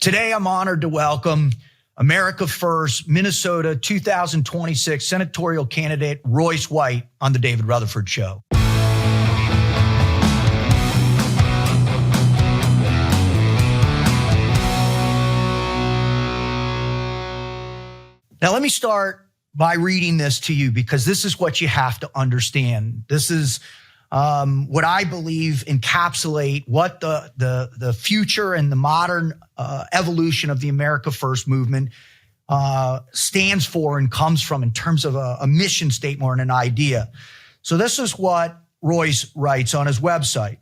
Today, I'm honored to welcome America First, Minnesota 2026 senatorial candidate Royce White on the David Rutherford Show. Now, let me start by reading this to you because this is what you have to understand. This is what I believe encapsulate what the future and the modern evolution of the America First movement stands for and comes from in terms of a mission statement or an idea. So this is what Royce writes on his website.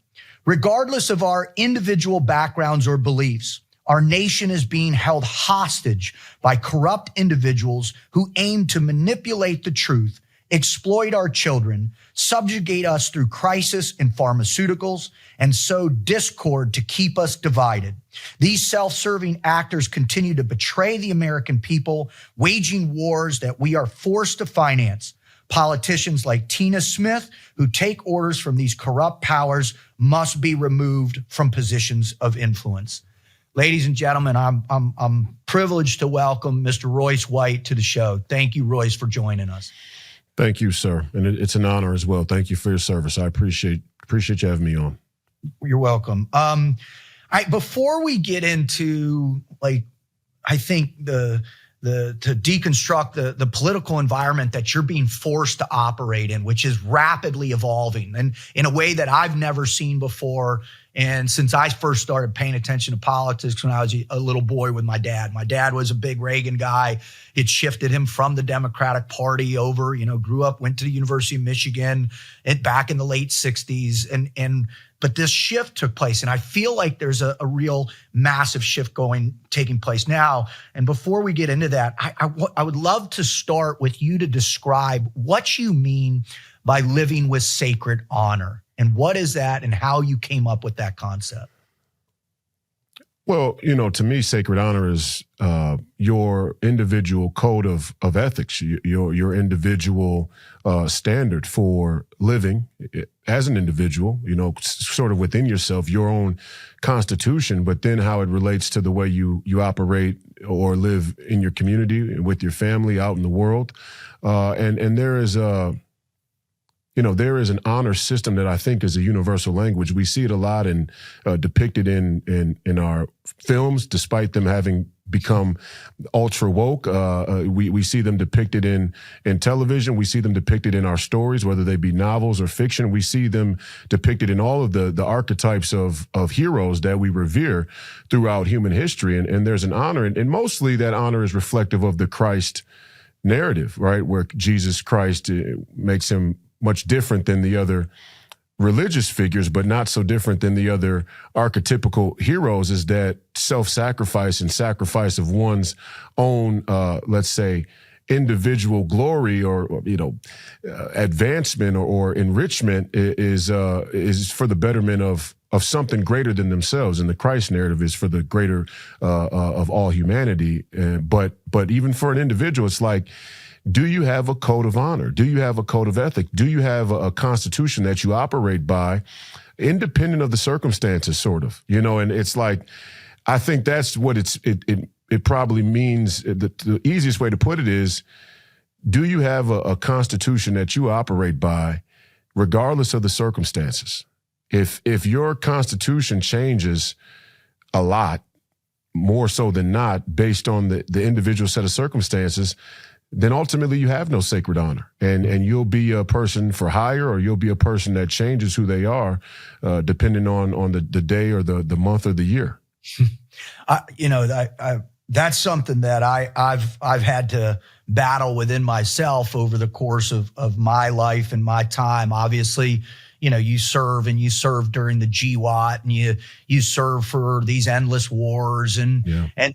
Regardless of our individual backgrounds or beliefs, our nation is being held hostage by corrupt individuals who aim to manipulate the truth, exploit our children, subjugate us through crisis in pharmaceuticals, and sow discord to keep us divided. These self-serving actors continue to betray the American people, waging wars that we are forced to finance. Politicians like Tina Smith, who take orders from these corrupt powers, must be removed from positions of influence. Ladies and gentlemen, I'm privileged to welcome Mr. Royce White to the show. Thank you, Royce, for joining us. Thank you, sir. And it's an honor as well. Thank you for your service. I appreciate you having me on. You're welcome. Before we get into, I think to deconstruct the political environment that you're being forced to operate in, which is rapidly evolving and in a way that I've never seen before. And since I first started paying attention to politics when I was a little boy with my dad was a big Reagan guy. It shifted him from the Democratic Party over, grew up, went to the University of Michigan back in the late 60s. But this shift took place. And I feel like there's a real massive shift taking place now. And before we get into that, I would love to start with you to describe what you mean by living with sacred honor. And what is that and how you came up with that concept? Well, to me, sacred honor is your individual code of ethics, your individual standard for living as an individual, sort of within yourself, your own constitution, but then how it relates to the way you operate or live in your community, with your family, out in the world. And there is there is an honor system that I think is a universal language. We see it a lot and depicted in our films, despite them having become ultra woke. We see them depicted in television. We see them depicted in our stories, whether they be novels or fiction. We see them depicted in all of the archetypes of heroes that we revere throughout human history. And there's an honor, and mostly that honor is reflective of the Christ narrative, right? Where Jesus Christ makes him much different than the other religious figures, but not so different than the other archetypical heroes, is that self-sacrifice and sacrifice of one's own, let's say, individual glory or advancement or enrichment is for the betterment of something greater than themselves. And the Christ narrative is for the greater of all humanity. But even for an individual, it's like, do you have a code of honor? Do you have a code of ethic? Do you have a constitution that you operate by, independent of the circumstances, sort of? And it's like, I think that's what it probably means. The easiest way to put it is, do you have a constitution that you operate by, regardless of the circumstances? If your constitution changes a lot, more so than not, based on the individual set of circumstances, then ultimately you have no sacred honor, and you'll be a person for hire, or you'll be a person that changes who they are, depending on the day or the month or the year. That's something that I've had to battle within myself over the course of my life and my time. Obviously, you serve during the GWAT, and you serve for these endless wars, and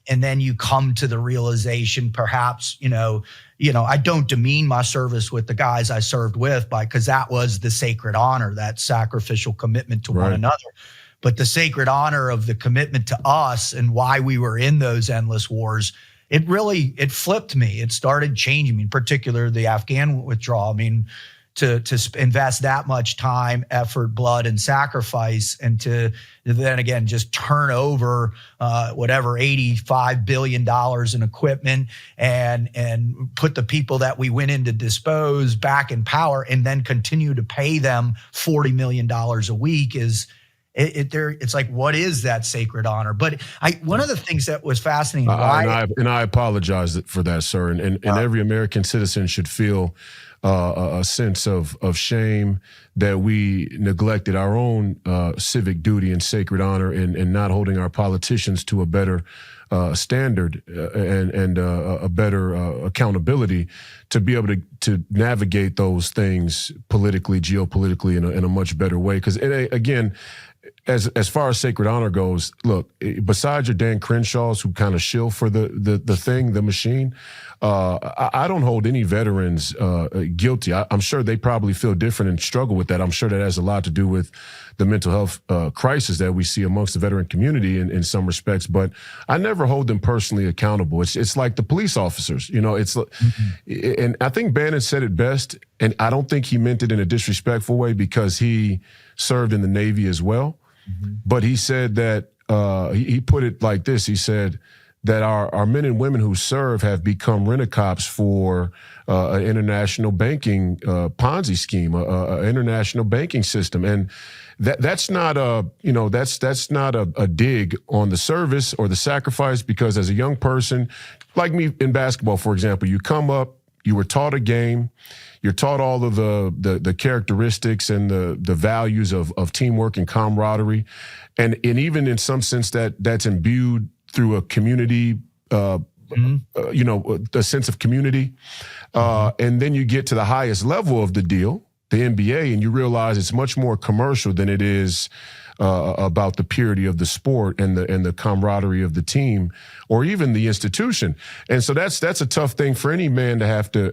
then you come to the realization, perhaps, I don't demean my service with the guys I served with, because that was the sacred honor, that sacrificial commitment to one another. But the sacred honor of the commitment to us and why we were in those endless wars, it flipped me. It started changing me, in particular the Afghan withdrawal. invest that much time, effort, blood, and sacrifice, and to then again just turn over whatever $85 billion in equipment and put the people that we went in to dispose back in power, and then continue to pay them $40 million a week is. It's like, what is that sacred honor? But one of the things that was fascinating. I apologize for that, sir. And every American citizen should feel a sense of shame that we neglected our own civic duty and sacred honor and not holding our politicians to a better standard and a better accountability to be able to navigate those things politically, geopolitically in a much better way. Because again, as far as sacred honor goes, look, besides your Dan Crenshaws who kind of shill for the machine, I don't hold any veterans guilty. I'm sure they probably feel different and struggle with that. I'm sure that has a lot to do with the mental health crisis that we see amongst the veteran community in some respects, but I never hold them personally accountable. It's like the police officers, and I think Bannon said it best, and I don't think he meant it in a disrespectful way because he served in the Navy as well. But he said that, he put it like this, he said that our men and women who serve have become rent-a-cops for an international banking Ponzi scheme, an international banking system. And that's not that's not a dig on the service or the sacrifice, because as a young person, like me in basketball, for example, you come up, you were taught a game, you're taught all of the characteristics and the values of teamwork and camaraderie, and even in some sense that's imbued through a community, a sense of community, and then you get to the highest level of the deal, the NBA, and you realize it's much more commercial than it is about the purity of the sport and the camaraderie of the team or even the institution. And so that's a tough thing for any man to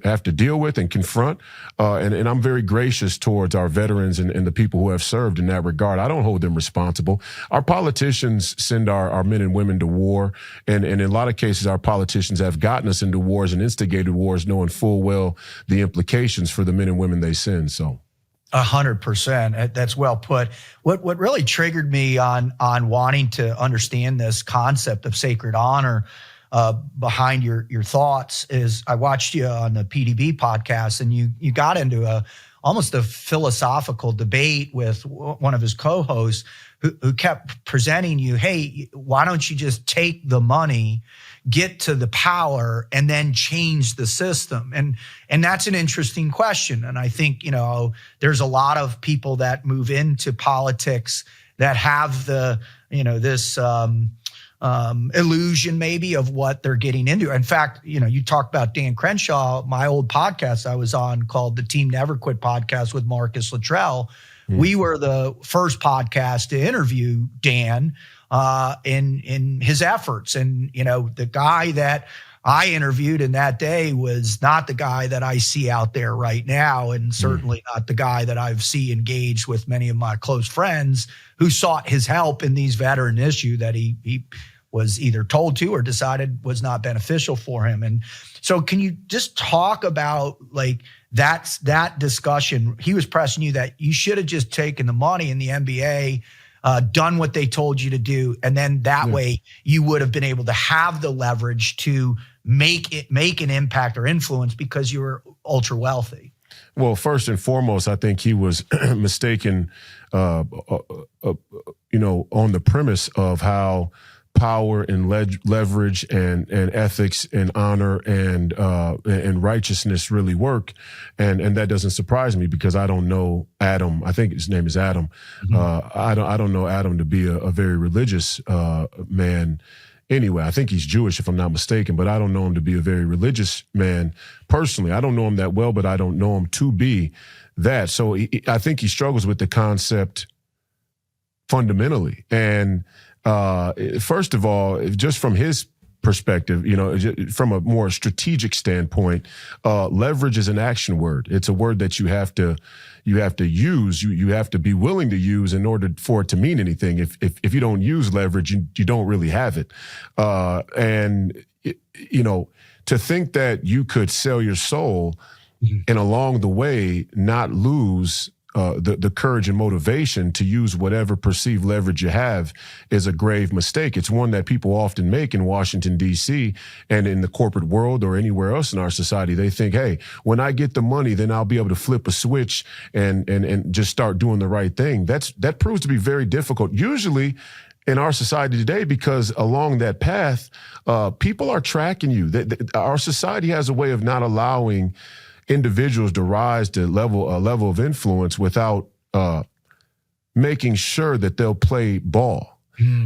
have to deal with and confront. And I'm very gracious towards our veterans and the people who have served in that regard. I don't hold them responsible. Our politicians send our men and women to war. And in a lot of cases, our politicians have gotten us into wars and instigated wars, knowing full well the implications for the men and women they send. So 100%. That's well put. What really triggered me on wanting to understand this concept of sacred honor behind your thoughts is I watched you on the PDB podcast, and you got into almost a philosophical debate with one of his co-hosts who kept presenting you, hey, why don't you just take the money, get to the power, and then change the system? And that's an interesting question. And I think, there's a lot of people that move into politics that have this illusion maybe of what they're getting into. In fact, you talked about Dan Crenshaw, my old podcast I was on called the Team Never Quit podcast with Marcus Luttrell. We were the first podcast to interview Dan in his efforts. And, the guy that I interviewed in that day was not the guy that I see out there right now, and certainly not the guy that I see engaged with many of my close friends who sought his help in these veteran issue that he was either told to or decided was not beneficial for him. And so can you just talk about that discussion? He was pressing you that you should have just taken the money in the NBA, done what they told you to do, and then that way you would have been able to have the leverage to make an impact or influence because you were ultra wealthy. Well, first and foremost, I think he was mistaken, on the premise of how power and leverage and ethics and honor and righteousness really work, and that doesn't surprise me because I don't know Adam. I think his name is Adam. I don't know Adam to be a very religious man. Anyway, I think he's Jewish if I'm not mistaken, but I don't know him to be a very religious man personally. I don't know him that well, but I don't know him to be that. So I think he struggles with the concept fundamentally. And first of all, just from his perspective, from a more strategic standpoint, leverage is an action word. It's a word that you have to use. You have to be willing to use in order for it to mean anything. If you don't use leverage, you don't really have it. To think that you could sell your soul and along the way, not lose the courage and motivation to use whatever perceived leverage you have is a grave mistake. It's one that people often make in Washington, D.C. and in the corporate world or anywhere else in our society. They think, hey, when I get the money, then I'll be able to flip a switch and just start doing the right thing. That proves to be very difficult. Usually in our society today, because along that path, people are tracking you. Our society has a way of not allowing individuals to rise to a level of influence without making sure that they'll play ball.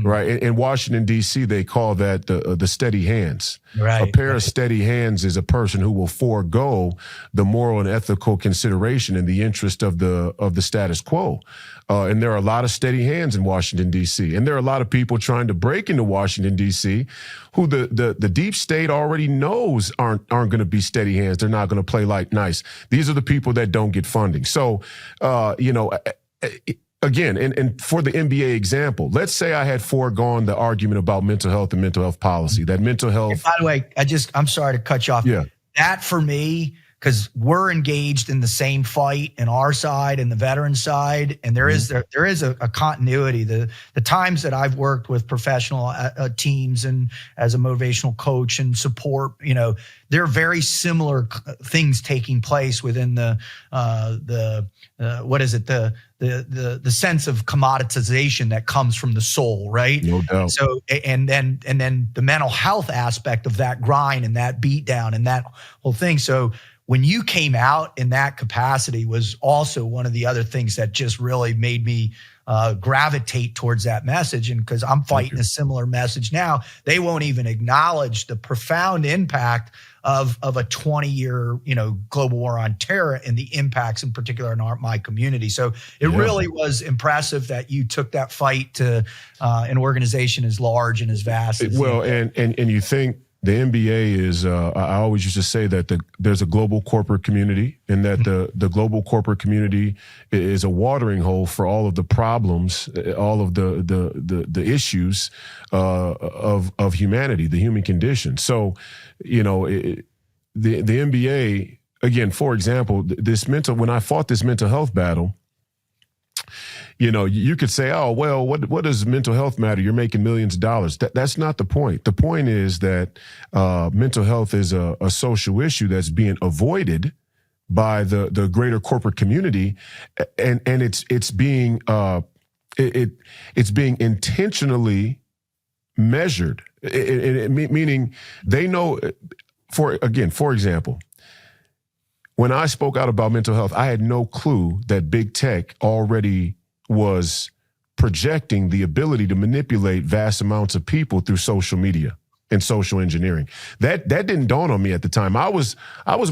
Right. In Washington, D.C., they call that the steady hands. Right. A pair of steady hands is a person who will forego the moral and ethical consideration in the interest of the status quo. And there are a lot of steady hands in Washington, D.C. And there are a lot of people trying to break into Washington, D.C. who the deep state already knows aren't going to be steady hands. They're not going to play like nice. These are the people that don't get funding. So, again, and for the NBA example, let's say I had foregone the argument about mental health and mental health policy, that mental health. And by the way, I'm sorry to cut you off. Yeah. That for me, because we're engaged in the same fight in our side and the veteran side, and there is a continuity. The times that I've worked with professional teams and as a motivational coach and support, there are very similar things taking place within the sense of commoditization that comes from the soul, right? No doubt. So, and then the mental health aspect of that grind and that beat down and that whole thing. So when you came out in that capacity was also one of the other things that just really made me gravitate towards that message. And because I'm fighting a similar message now, they won't even acknowledge the profound impact of a 20-year, global war on terror and the impacts in particular in my community. So it really was impressive that you took that fight to an organization as large and as vast. And you think the NBA is, I always used to say that there's a global corporate community, and that the global corporate community is a watering hole for all of the problems, all of the issues of humanity, the human condition. So, the NBA, again, for example, when I fought this mental health battle, you could say, oh, well, what does mental health matter? You're making millions of dollars. That's not the point. The point is that mental health is a social issue that's being avoided by the greater corporate community, and it's being intentionally measured. Meaning they know. For example, when I spoke out about mental health, I had no clue that big tech already was projecting the ability to manipulate vast amounts of people through social media and social engineering. That didn't dawn on me at the time. I was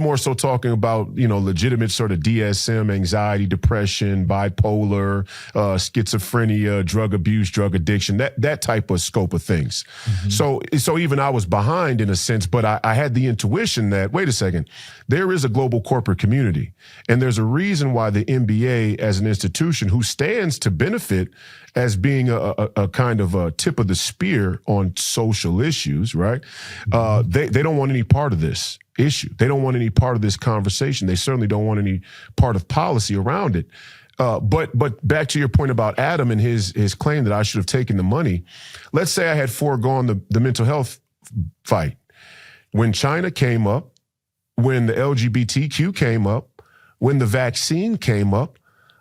more so talking about, legitimate sort of DSM, anxiety, depression, bipolar, schizophrenia, drug abuse, drug addiction, that type of scope of things. Mm-hmm. So even I was behind in a sense, but I had the intuition that, wait a second, there is a global corporate community, and there's a reason why the NBA as an institution who stands to benefit as being a kind of a tip of the spear on social issues, right? They don't want any part of this issue. They don't want any part of this conversation. They certainly don't want any part of policy around it. But back to your point about Adam and his claim that I should have taken the money. Let's say I had foregone the mental health fight. When China came up, when the LGBTQ came up, when the vaccine came up,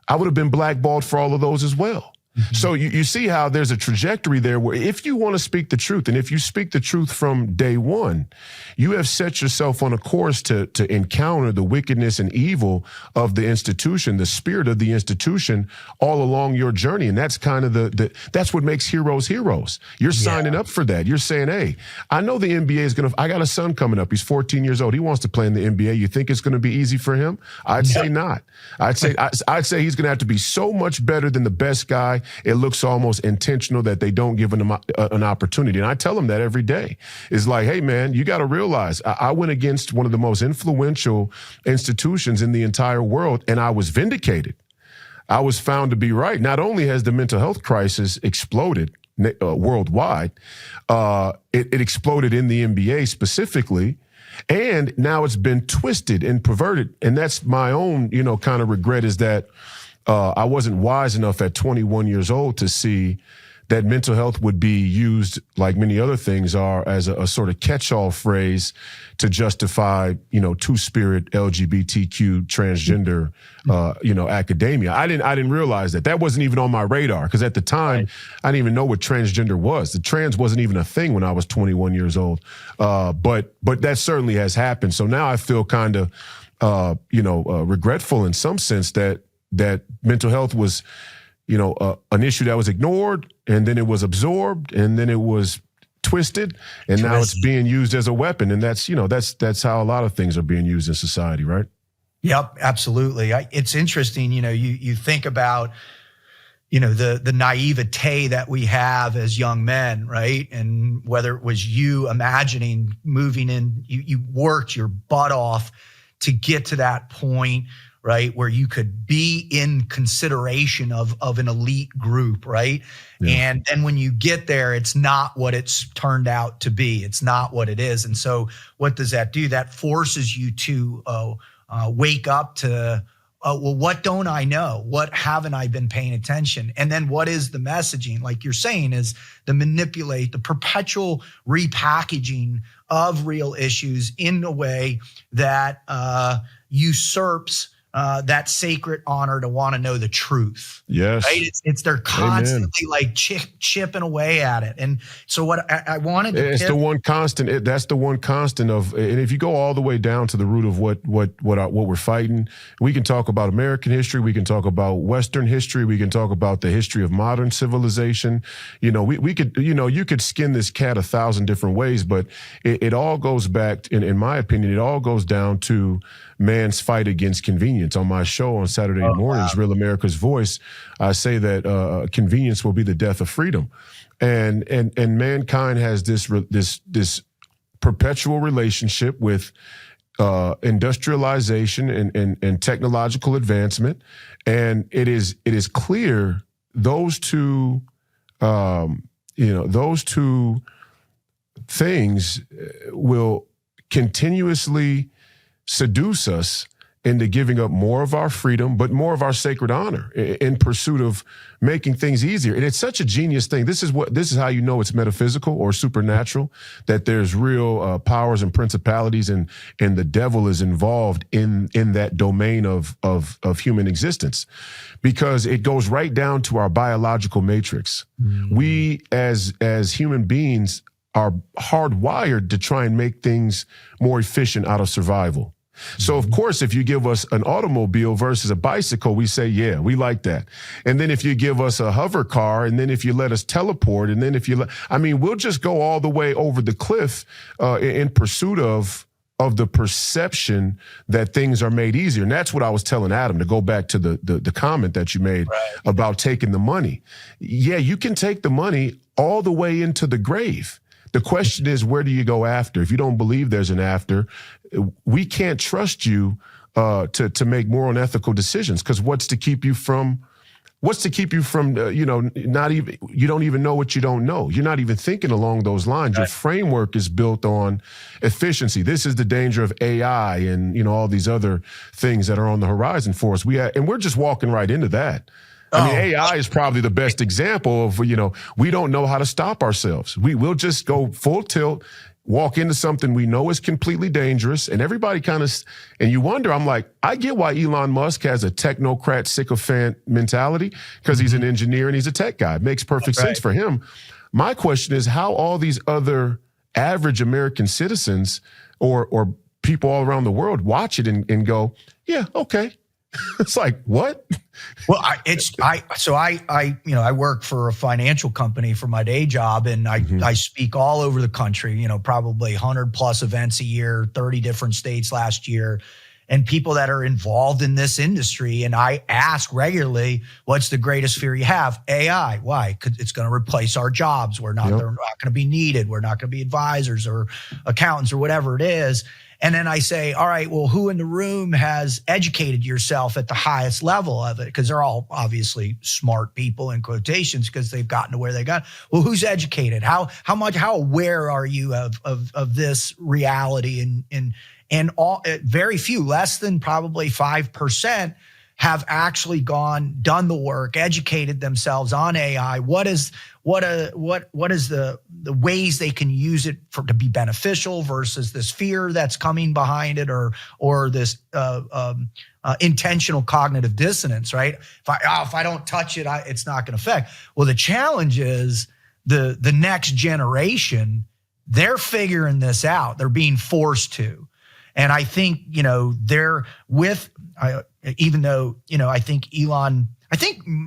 I would have been blackballed for all of those as well. Mm-hmm. So you see how there's a trajectory there where if you want to speak the truth, and if you speak the truth from day one, you have set yourself on a course to encounter the wickedness and evil of the institution, the spirit of the institution all along your journey. And that's kind of that's what makes heroes heroes. You're signing up for that. You're saying, hey, I know the NBA is I got a son coming up. He's 14 years old. He wants to play in the NBA. You think it's going to be easy for him? I'd say not. I'd say he's going to have to be so much better than the best guy. It looks almost intentional that they don't give him an opportunity. And I tell him that every day. It's like, hey, man, you got to realize I went against one of the most influential institutions in the entire world, and I was vindicated. I was found to be right. Not only has the mental health crisis exploded worldwide, it exploded in the NBA specifically. And now it's been twisted and perverted. And that's my own, kind of regret, is that I wasn't wise enough at 21 years old to see that mental health would be used, like many other things are, as a sort of catch-all phrase to justify, two-spirit LGBTQ transgender, academia. I didn't realize that. That wasn't even on my radar, because at the time, I didn't even know what transgender was. The trans wasn't even a thing when I was 21 years old. But that certainly has happened. So now I feel kind of, regretful in some sense that mental health was, an issue that was ignored, and then it was absorbed, and then it was twisted, and now it's being used as a weapon. And that's how a lot of things are being used in society, right? Yep, absolutely. It's interesting, you think about, the naivete that we have as young men, right? And whether it was you imagining moving in, you worked your butt off to get to that point, right, where you could be in consideration of an elite group, right? Yeah. And then when you get there, it's not what it's turned out to be. It's not what it is. And so what does that do? That forces you to wake up to, well, what don't I know? What haven't I been paying attention? And then what is the messaging? Like you're saying, is the perpetual repackaging of real issues in a way that usurps that sacred honor to want to know the truth. Yes. Right? They're constantly like chipping away at it. And so what I wanted to It's the one constant. That's the one constant of, and if you go all the way down to the root of what we're fighting, we can talk about American history. We can talk about Western history. We can talk about the history of modern civilization. We could, you could skin this cat 1,000 different ways, but it all goes back, in my opinion, it all goes down to man's fight against convenience. On my show on Saturday mornings, Real America's Voice, I say that convenience will be the death of freedom, and mankind has this perpetual relationship with industrialization and technological advancement, and it is clear those two things will continuously seduce us into giving up more of our freedom, but more of our sacred honor in pursuit of making things easier. And it's such a genius thing. This is how you know it's metaphysical or supernatural, that there's real powers and principalities, and the devil is involved in that domain of human existence, because it goes right down to our biological matrix. Mm-hmm. We as human beings are hardwired to try and make things more efficient out of survival. So, of course, if you give us an automobile versus a bicycle, we say, yeah, we like that. And then if you give us a hover car, and then if you let us teleport, and then we'll just go all the way over the cliff in pursuit of the perception that things are made easier. And that's what I was telling Adam, to go back to the comment that you made about taking the money. Yeah, you can take the money all the way into the grave. The question is, where do you go after? If you don't believe there's an after, we can't trust you to make moral and ethical decisions, because what's to keep you from not even, you don't even know what you don't know. You're not even thinking along those lines. Right. Your framework is built on efficiency. This is the danger of AI and all these other things that are on the horizon for us. And we're just walking right into that. I mean, AI is probably the best example of, we don't know how to stop ourselves. We'll just go full tilt, walk into something we know is completely dangerous, and everybody and you wonder, I'm like, I get why Elon Musk has a technocrat sycophant mentality, because he's an engineer and he's a tech guy. It makes perfect sense for him. My question is how all these other average American citizens or people all around the world watch it and go, yeah, okay. It's like, what? Well, I work for a financial company for my day job, and I speak all over the country, probably 100 plus events a year, 30 different states last year, and people that are involved in this industry. And I ask regularly, what's the greatest fear you have? AI. Why? Because it's going to replace our jobs. They're not going to be needed. We're not going to be advisors or accountants or whatever it is. And then I say, all right, well, who in the room has educated yourself at the highest level of it? Because they're all obviously smart people in quotations because they've gotten to where they got. Well, who's educated? How aware are you of this reality? And all, very few, less than probably 5%, have actually done the work, educated themselves on AI. What is the ways they can use it to be beneficial versus this fear that's coming behind it, or this intentional cognitive dissonance, right? If I don't touch it, it's not going to affect. Well, the challenge is the next generation. They're figuring this out. They're being forced to. And I think, even though, I think Elon,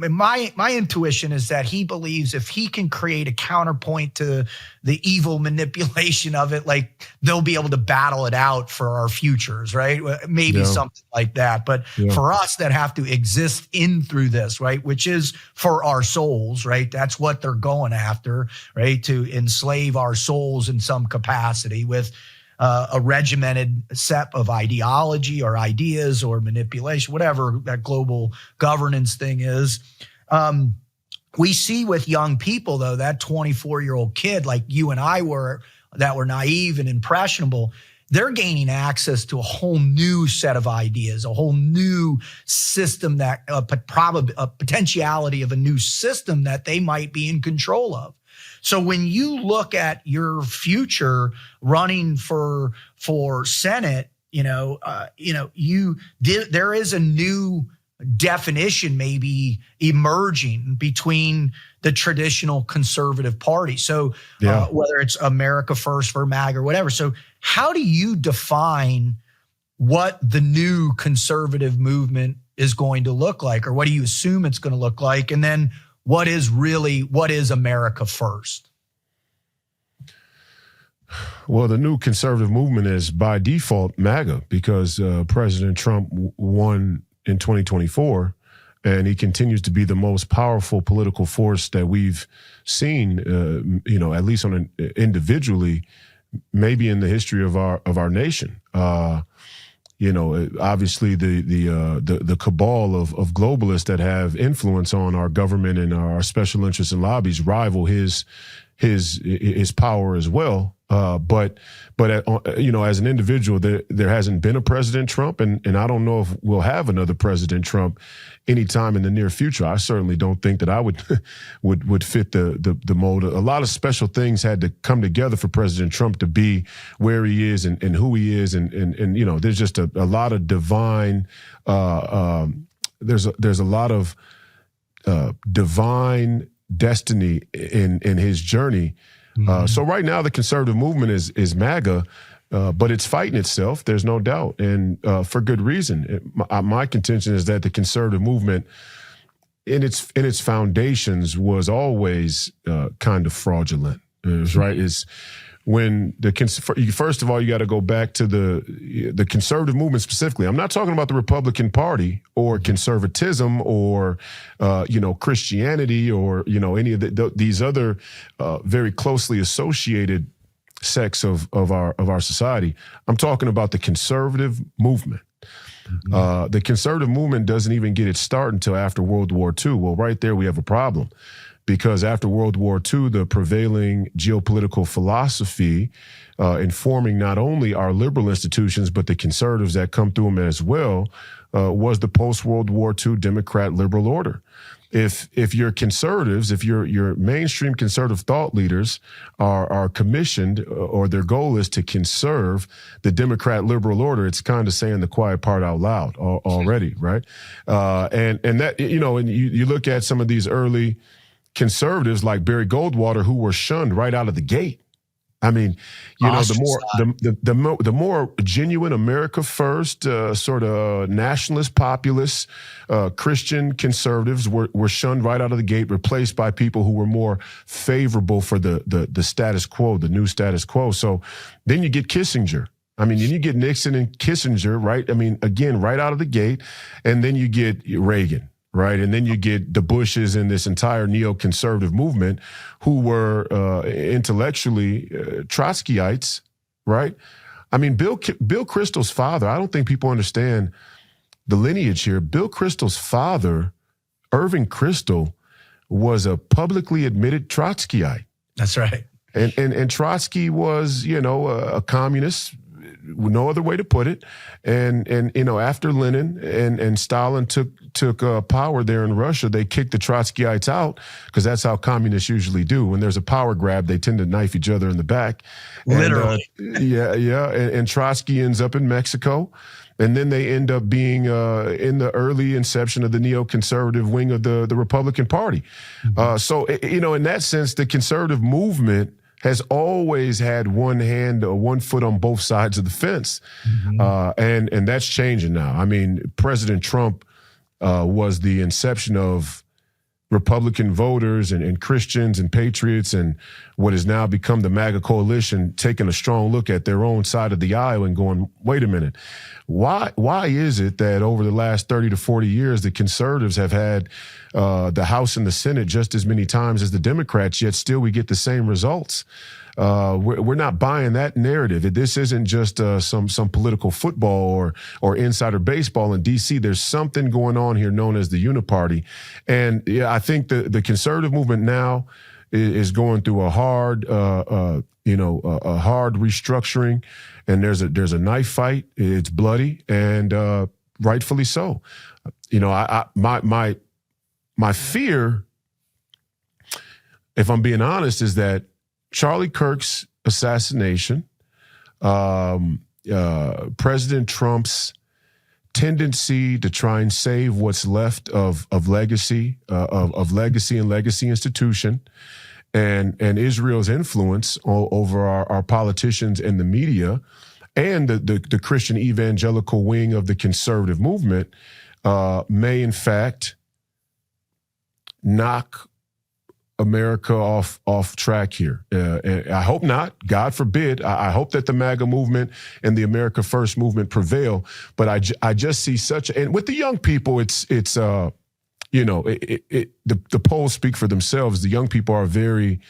my intuition is that he believes if he can create a counterpoint to the evil manipulation of it, like they'll be able to battle it out for our futures, right? Maybe something like that. But for us that have to exist through this, right? Which is for our souls, right? That's what they're going after, right? To enslave our souls in some capacity with a regimented set of ideology or ideas or manipulation, whatever that global governance thing is. We see with young people, though, that 24-year-old kid like you and I were, that were naive and impressionable, they're gaining access to a whole new set of ideas, a whole new system, that a potentiality of a new system that they might be in control of. So when you look at your future running for Senate, there is a new definition maybe emerging between the traditional conservative party. So whether it's America First for MAGA or whatever. So how do you define what the new conservative movement is going to look like, or what do you assume it's going to look like? And then what is America First? Well, the new conservative movement is by default MAGA, because President Trump won in 2024, and he continues to be the most powerful political force that we've seen, at least individually, maybe in the history of our nation. Obviously the cabal of globalists that have influence on our government and our special interests and lobbies rival his power as well. But as an individual, there hasn't been a President Trump, and I don't know if we'll have another President Trump anytime in the near future. I certainly don't think that I would fit the mold. A lot of special things had to come together for President Trump to be where he is and who he is, and there's just a lot of divine. There's a lot of divine destiny in his journey. So right now the conservative movement is MAGA, but it's fighting itself. There's no doubt, and for good reason. My contention is that the conservative movement, in its foundations, was always kind of fraudulent. Right? Is when first of all, you got to go back to the conservative movement specifically. I'm not talking about the Republican Party or conservatism or Christianity or any of these other very closely associated sects of our society. I'm talking about the conservative movement. The conservative movement doesn't even get its start until after World War II. Well, right there we have a problem. Because after World War II, the prevailing geopolitical philosophy informing not only our liberal institutions, but the conservatives that come through them as well, was the post-World War II Democrat liberal order. If your conservatives, if your mainstream conservative thought leaders are commissioned, or their goal is to conserve the Democrat liberal order, it's kind of saying the quiet part out loud already, right? And that, and you look at some of these early conservatives like Barry Goldwater, who were shunned right out of the gate. I mean, the more genuine America First, sort of nationalist, populist, Christian conservatives were shunned right out of the gate, replaced by people who were more favorable for the status quo, the new status quo. So then you get Kissinger. I mean, you get Nixon and Kissinger, right? I mean, again, right out of the gate, and then you get Reagan. Right. And then you get the Bushes and this entire neoconservative movement who were intellectually Trotskyites. Right. I mean, Bill Kristol's father, I don't think people understand the lineage here. Bill Kristol's father, Irving Kristol, was a publicly admitted Trotskyite. That's right. And Trotsky was, a communist, no other way to put it. And after Lenin and Stalin took power there in Russia, they kicked the Trotskyites out because that's how communists usually do. When there's a power grab, they tend to knife each other in the back. Literally. And Trotsky ends up in Mexico. And then they end up being in the early inception of the neoconservative wing of the Republican Party. Mm-hmm. So, in that sense, the conservative movement has always had one hand or one foot on both sides of the fence. Mm-hmm. And that's changing now. I mean, President Trump was the inception of Republican voters and Christians and patriots and what has now become the MAGA coalition taking a strong look at their own side of the aisle and going, wait a minute, why is it that over the last 30 to 40 years, the conservatives have had the House and the Senate just as many times as the Democrats, yet still we get the same results? We're not buying that narrative. This isn't just some political football or insider baseball in D.C. There's something going on here known as the Uniparty. And I think the conservative movement now is going through a hard restructuring. And there's a knife fight. It's bloody and rightfully so. My fear, if I'm being honest, is that Charlie Kirk's assassination, President Trump's tendency to try and save what's left of legacy, of legacy and legacy institution, and Israel's influence over our politicians and the media, and the Christian evangelical wing of the conservative movement may in fact knock America off track here. I hope not. God forbid. I hope that the MAGA movement and the America First movement prevail. But I just see and with the young people, the polls speak for themselves. The young people are very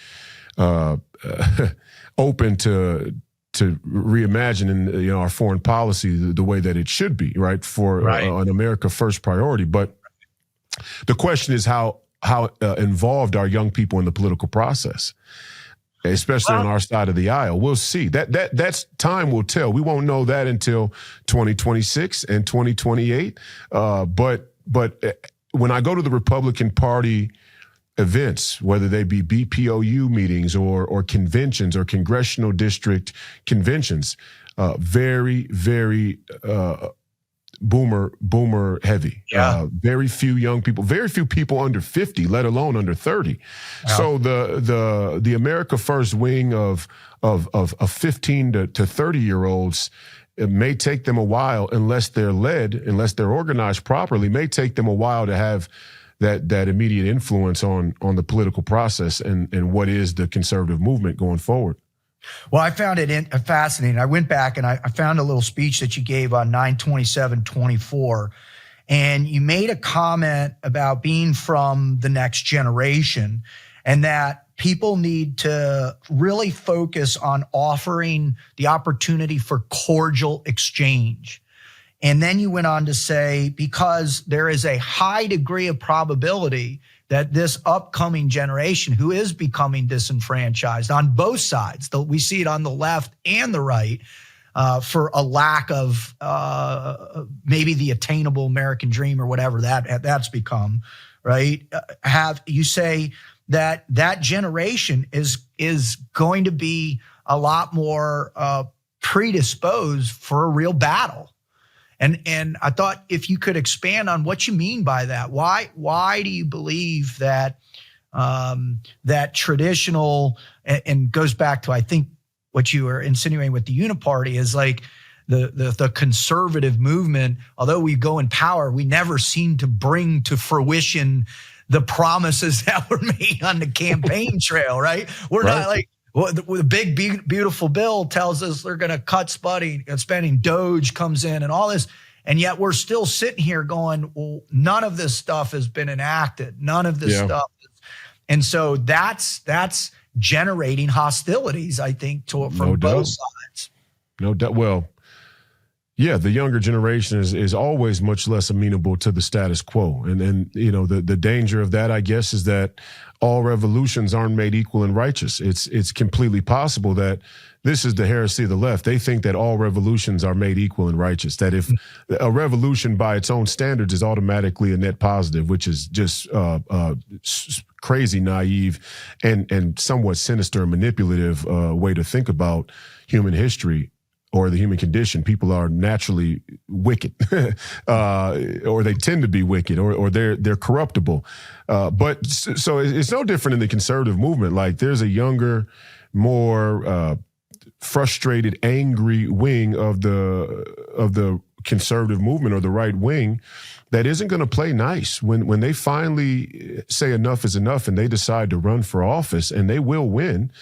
open to reimagining our foreign policy the way that it should be, right? For an America First priority. But the question is how involved are young people in the political process, especially on our side of the aisle. We'll see. That's time will tell. We won't know that until 2026 and 2028. But when I go to the Republican Party events, whether they be BPOU meetings or conventions or congressional district conventions, very, very boomer heavy. Yeah. Very few young people, very few people under 50, let alone under 30. Wow. So the America First wing of 15 to 30-year-olds, it may take them a while, unless they're organized properly, may take them a while to have that immediate influence on the political process and what is the conservative movement going forward. Well, I found it fascinating. I went back and I found a little speech that you gave on 9/27/24, and you made a comment about being from the next generation and that people need to really focus on offering the opportunity for cordial exchange. And then you went on to say, because there is a high degree of probability that this upcoming generation who is becoming disenfranchised on both sides, though we see it on the left and the right, for a lack of maybe the attainable American dream or whatever that's become, right? You say that generation is going to be a lot more predisposed for a real battle. And I thought if you could expand on what you mean by that. Why do you believe that that traditional, and goes back to, I think, what you were insinuating with the Uniparty is like the conservative movement, although we go in power, we never seem to bring to fruition the promises that were made on the campaign trail, right? We're not like, well, the big, beautiful bill tells us they're going to cut spending. Doge comes in and all this. And yet we're still sitting here going, well, none of this stuff has been enacted. None of this stuff. And so that's generating hostilities, I think, from both sides. No doubt. Well, yeah, the younger generation is always much less amenable to the status quo. And you know, the danger of that, I guess, is that all revolutions aren't made equal and righteous. It's completely possible that this is the heresy of the left. They think that all revolutions are made equal and righteous, that if a revolution by its own standards is automatically a net positive, which is just crazy naive and somewhat sinister and manipulative way to think about human history or the human condition. People are naturally wicked, or they tend to be wicked, or they're corruptible. But so it's no different in the conservative movement. Like, there's a younger, more frustrated, angry wing of the conservative movement, or the right wing, that isn't going to play nice when they finally say enough is enough and they decide to run for office, and they will win.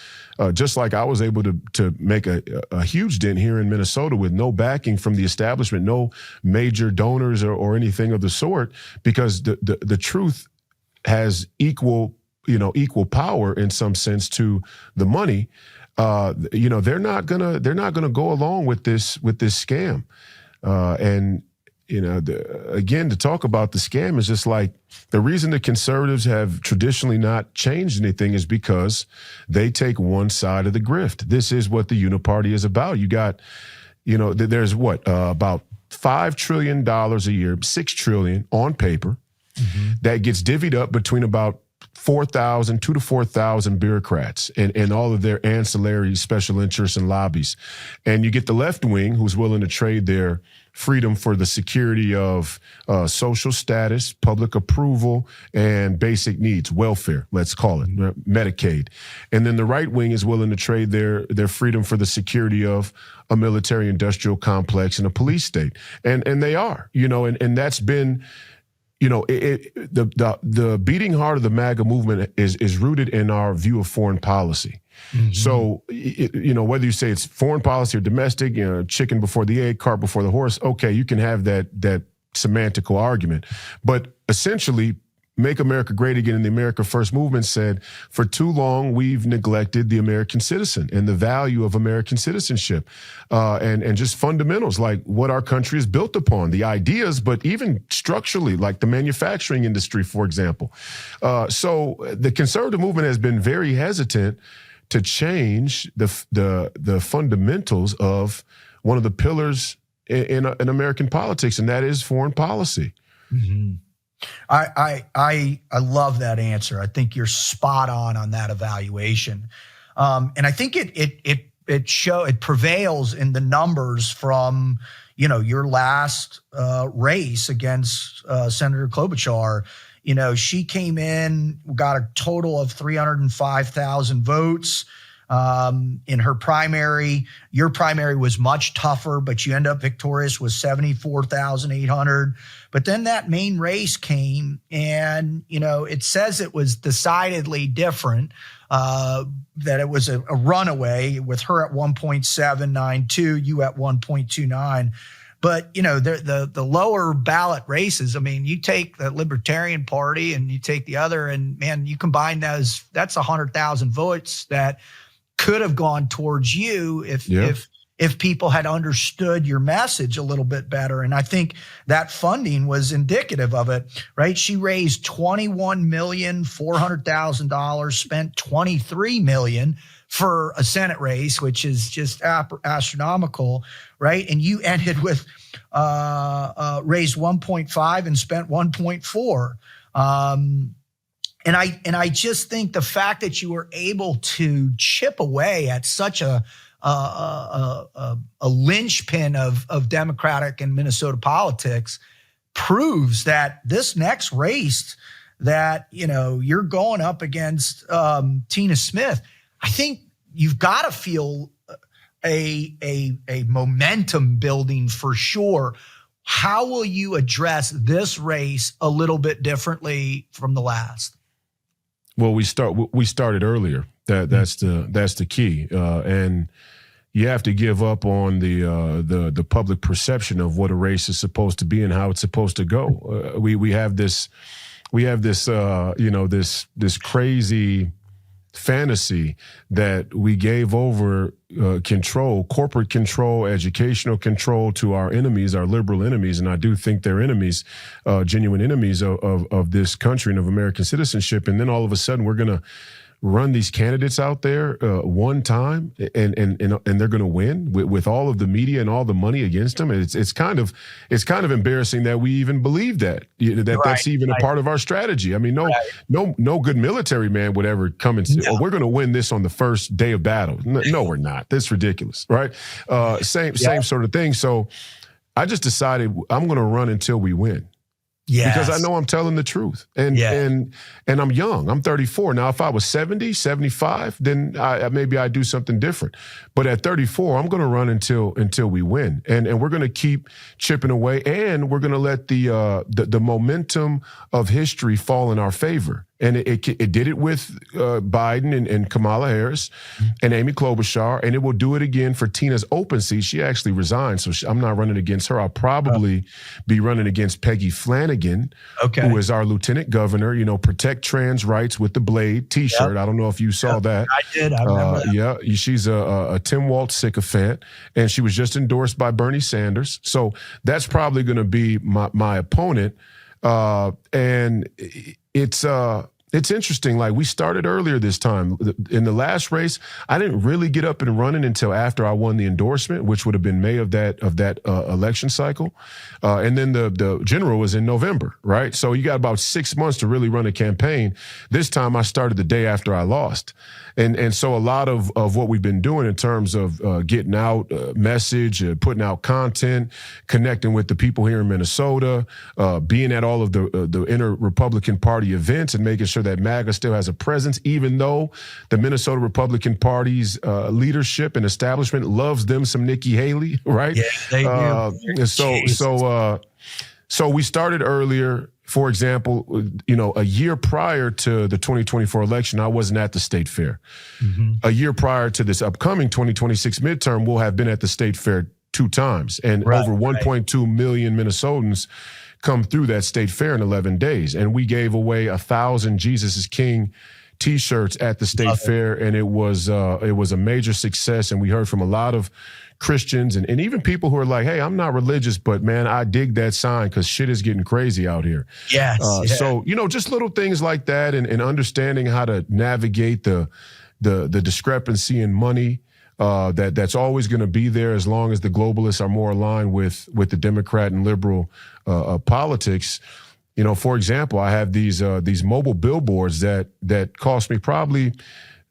Just like I was able to make a huge dent here in Minnesota with no backing from the establishment, no major donors or anything of the sort, because the truth has equal power in some sense to the money. They're not gonna go along with this scam, and. Again, to talk about the scam is just like, the reason the conservatives have traditionally not changed anything is because they take one side of the grift. This is what the Uniparty is about. You got, there's about $5 trillion a year, $6 trillion on paper, that gets divvied up between about 2 to 4,000 bureaucrats and all of their ancillary special interests and lobbies. And you get the left wing, who's willing to trade their freedom for the security of social status, public approval, and basic needs, welfare, let's call it, Medicaid. And then the right wing is willing to trade their freedom for the security of a military industrial complex and a police state. And they are, and that's been, the beating heart of the MAGA movement is rooted in our view of foreign policy. So, whether you say it's foreign policy or domestic, chicken before the egg, cart before the horse, okay, you can have that semantical argument. But essentially, Make America Great Again and the America First movement said, for too long, we've neglected the American citizen and the value of American citizenship, and just fundamentals like what our country is built upon, the ideas, but even structurally, like the manufacturing industry, for example. So the conservative movement has been very hesitant to change the fundamentals of one of the pillars in American politics, and that is foreign policy. Mm-hmm. I love that answer. I think you're spot on that evaluation, and I think it prevails in the numbers from your last race against Senator Klobuchar. She came in, got a total of 305,000 votes. In her primary, your primary was much tougher, but you end up victorious with 74,800. But then that main race came, and, it says it was decidedly different, that it was a runaway with her at 1.792, you at 1.29. But, the lower ballot races, I mean, you take the Libertarian Party and you take the other, and man, you combine those, that's 100,000 votes that could have gone towards you if people had understood your message a little bit better. And I think that funding was indicative of it, right? She raised $21,400,000, spent $23 million for a Senate race, which is just astronomical, right? And you ended with raised 1.5 and spent 1.4. And I just think the fact that you were able to chip away at such a linchpin of Democratic and Minnesota politics proves that this next race that you're going up against Tina Smith, I think you've got to feel a momentum building for sure. How will you address this race a little bit differently from the last? Well, we started earlier. That's the key, and you have to give up on the public perception of what a race is supposed to be and how it's supposed to go. We have this crazy fantasy that we gave over control, corporate control, educational control to our enemies, our liberal enemies. And I do think they're enemies, genuine enemies of this country and of American citizenship. And then all of a sudden we're going to run these candidates out there one time and they're going to win with all of the media and all the money against them. It's kind of embarrassing that we even believe that that's even a part of our strategy. I mean, no good military man would ever come and say, "Oh, we're going to win this on the first day of battle." No, we're not. That's ridiculous, right? Same sort of thing. So I just decided I'm going to run until we win. Yes. Because I know I'm telling the truth. And I'm young. I'm 34. Now, if I was 70, 75, then maybe I'd do something different. But at 34, I'm going to run until we win. And we're going to keep chipping away, and we're going to let the momentum of history fall in our favor. And it did it with Biden and Kamala Harris and Amy Klobuchar, and it will do it again for Tina's open seat. She actually resigned, so I'm not running against her. I'll probably be running against Peggy Flanagan, who is our lieutenant governor. You know, protect trans rights with the blade T-shirt. I don't know if you saw that. I did. I remember that. Yeah, she's a Tim Walz sycophant, and she was just endorsed by Bernie Sanders. So that's probably going to be my opponent. And it's interesting. Like, we started earlier this time. In the last race, I didn't really get up and running until after I won the endorsement, which would have been May of that election cycle. And then the general was in November, right? So you got about 6 months to really run a campaign. This time I started the day after I lost. And so a lot of what we've been doing in terms of getting out message, putting out content, connecting with the people here in Minnesota, being at all of the inner Republican Party events and making sure that MAGA still has a presence, even though the Minnesota Republican Party's leadership and establishment loves them some Nikki Haley, right? Yeah, they do. So we started earlier. For example, a year prior to the 2024 election, I wasn't at the state fair. A year prior to this upcoming 2026 midterm, we'll have been at the state fair 2 times. And over 1.2 million Minnesotans come through that state fair in 11 days. And we gave away 1,000 Jesus is King T-shirts at the state fair. And it was a major success. And we heard from a lot of Christians and even people who are like, "Hey, I'm not religious, but man, I dig that sign because shit is getting crazy out here." Yes. So, just little things like that and understanding how to navigate the discrepancy in money that's always going to be there as long as the globalists are more aligned with the Democrat and liberal politics. For example, I have these mobile billboards that cost me probably,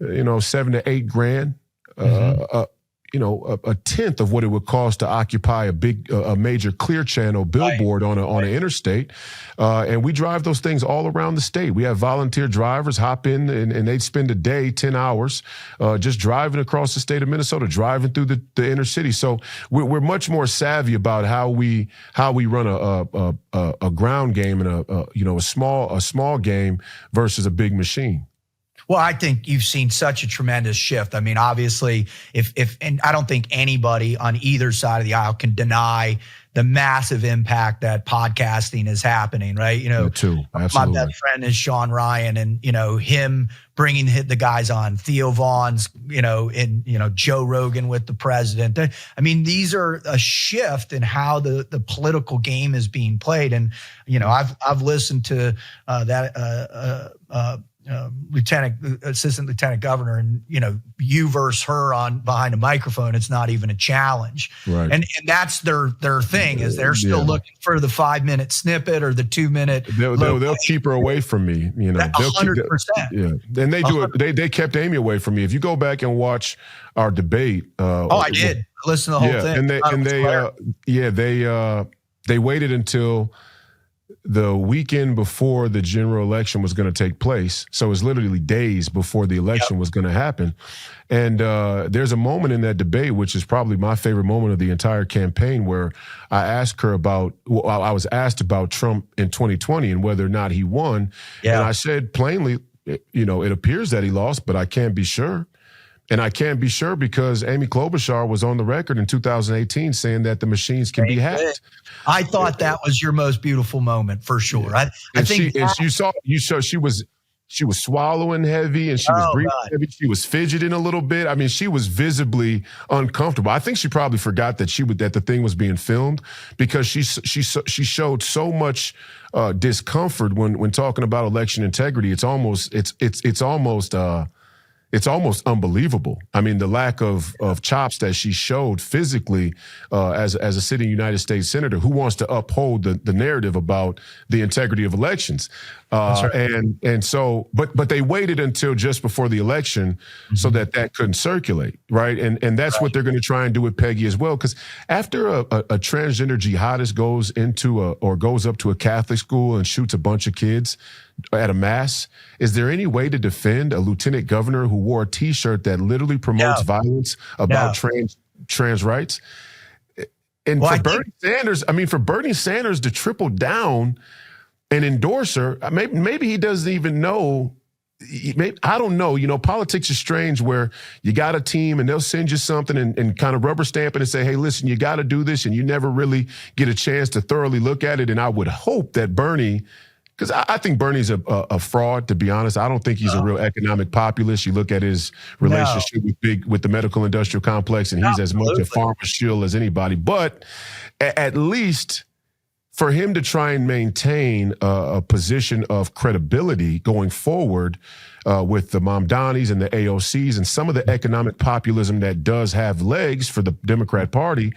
$7 to $8 grand. A tenth of what it would cost to occupy a major Clear Channel billboard on an interstate. And we drive those things all around the state. We have volunteer drivers hop in and they'd spend a day, 10 hours, just driving across the state of Minnesota, driving through the inner city. So we're much more savvy about how we run a ground game and a small game versus a big machine. Well, I think you've seen such a tremendous shift. I mean, obviously, and I don't think anybody on either side of the aisle can deny the massive impact that podcasting is happening, right? Too. My best friend is Sean Ryan, and him bringing the guys on, Theo Vaughn's, and Joe Rogan with the president. I mean, these are a shift in how the political game is being played, and I've listened to that. Assistant lieutenant governor, and you versus her on behind a microphone, it's not even a challenge, right? And that's their thing, is they're still looking for the 5-minute snippet or the 2-minute. They'll keep her away from me, 100%. And they do it. They kept Amy away from me. If you go back and watch our debate, I did listen to the whole thing. And they waited until the weekend before the general election was going to take place. So it was literally days before the election was going to happen. And there's a moment in that debate, which is probably my favorite moment of the entire campaign, where I was asked about Trump in 2020 and whether or not he won. And I said plainly, it appears that he lost, but I can't be sure. And I can't be sure because Amy Klobuchar was on the record in 2018 saying that the machines can be hacked. I thought that was your most beautiful moment, for sure. I think she was She was swallowing heavy and she was breathing heavy. She was fidgeting a little bit. I mean, she was visibly uncomfortable. I think she probably forgot that that the thing was being filmed, because she showed so much discomfort when talking about election integrity. It's almost unbelievable. I mean, the lack of chops that she showed physically as a sitting United States senator who wants to uphold the narrative about the integrity of elections. Right. And so, but they waited until just before the election so that couldn't circulate, right? And that's what they're going to try and do with Peggy as well. Because after a transgender jihadist goes up to a Catholic school and shoots a bunch of kids at a mass, is there any way to defend a lieutenant governor who wore a T-shirt that literally promotes violence about trans rights? And for Bernie Sanders to triple down and endorse her, maybe he doesn't even know. I don't know. You know, politics is strange where you got a team and they'll send you something and kind of rubber stamp it and say, hey, listen, you got to do this, and you never really get a chance to thoroughly look at it. And I would hope that Bernie, because I think Bernie's a fraud, to be honest. I don't think he's a real economic populist. You look at his relationship with the medical industrial complex, and he's as much a farmer shill as anybody. But at least for him to try and maintain a position of credibility going forward with the Mamdanis and the AOCs and some of the economic populism that does have legs for the Democrat Party,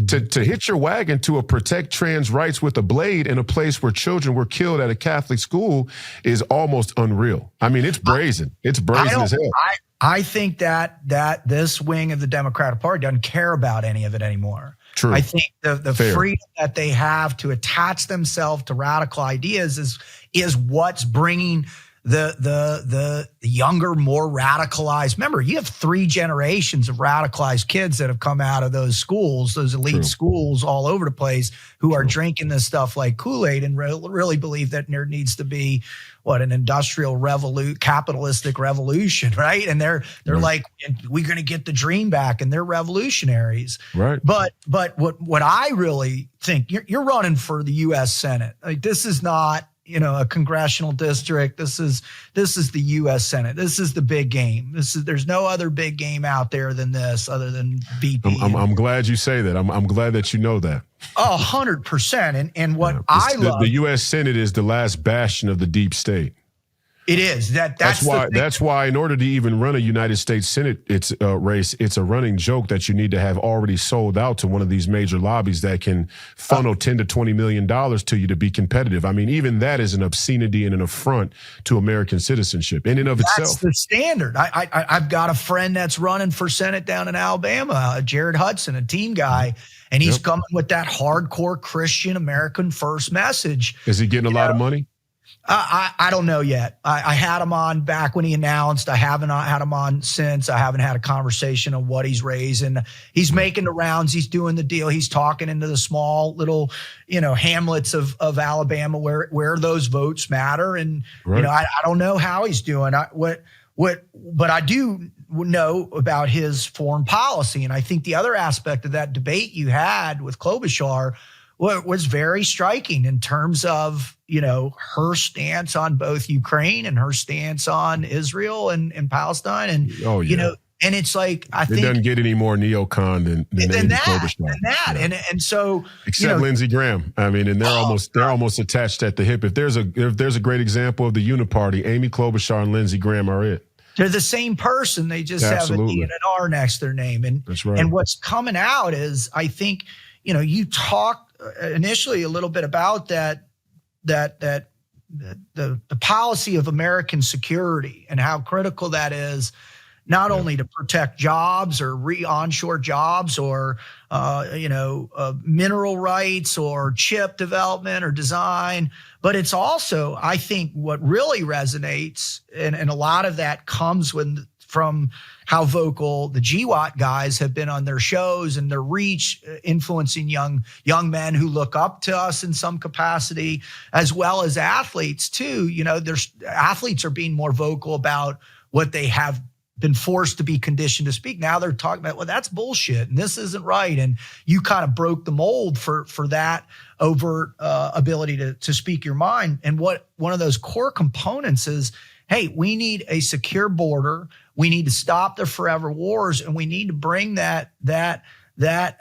to hit your wagon to protect trans rights with a blade in a place where children were killed at a Catholic school is almost unreal. I mean, it's brazen. It's brazen as hell. I think that this wing of the Democratic Party doesn't care about any of it anymore. True. I think the freedom that they have to attach themselves to radical ideas is what's bringing the younger, more radicalized. Remember, you have 3 generations of radicalized kids that have come out of those schools, those elite schools all over the place, who are drinking this stuff like Kool-Aid and really believe that there needs to be an industrial capitalistic revolution, right? And they're like, we're going to get the dream back, and they're revolutionaries, right? But what I really think, you're running for the U.S. Senate. Like, this is not a congressional district. This is the U.S. Senate. This is the big game. There's no other big game out there than this, other than BP. I'm glad you say that. I'm glad that you know that. 100%. And what I love, the U.S. Senate is the last bastion of the deep state. It is. That's why in order to even run a United States Senate race, it's a running joke that you need to have already sold out to one of these major lobbies that can funnel $10 to $20 million to you to be competitive. I mean, even that is an obscenity and an affront to American citizenship in and of itself. That's the standard. I've got a friend that's running for Senate down in Alabama, Jared Hudson, a team guy, and he's coming with that hardcore Christian American first message. Is he getting a lot of money? I don't know yet. I had him on back when he announced. I haven't had him on since. I haven't had a conversation on what he's raising. He's making the rounds. He's doing the deal. He's talking into the small little, hamlets of Alabama where those votes matter. And, I don't know how he's doing. But I do know about his foreign policy. And I think the other aspect of that debate you had with Klobuchar was very striking in terms of, her stance on both Ukraine and her stance on Israel and Palestine. And, and it's like, I think it doesn't get any more neocon than that. And so, except Lindsey Graham. I mean, and they're almost attached at the hip. If there's a great example of the Uniparty, Amy Klobuchar and Lindsey Graham are it. They're the same person. They just have an E and an R next to their name. And that's right. And what's coming out is, I think, you talked initially a little bit about that the policy of American security and how critical that is, not only to protect jobs or onshore jobs or mineral rights or chip development or design, but it's also, I think, what really resonates, and a lot of that comes from how vocal the GWAT guys have been on their shows and their reach, influencing young men who look up to us in some capacity, as well as athletes too. Athletes are being more vocal about what they have been forced to be conditioned to speak. Now they're talking about, well, that's bullshit and this isn't right. And you kind of broke the mold for that overt ability to speak your mind. And what one of those core components is hey, we need a secure border. We need to stop the forever wars, and we need to bring that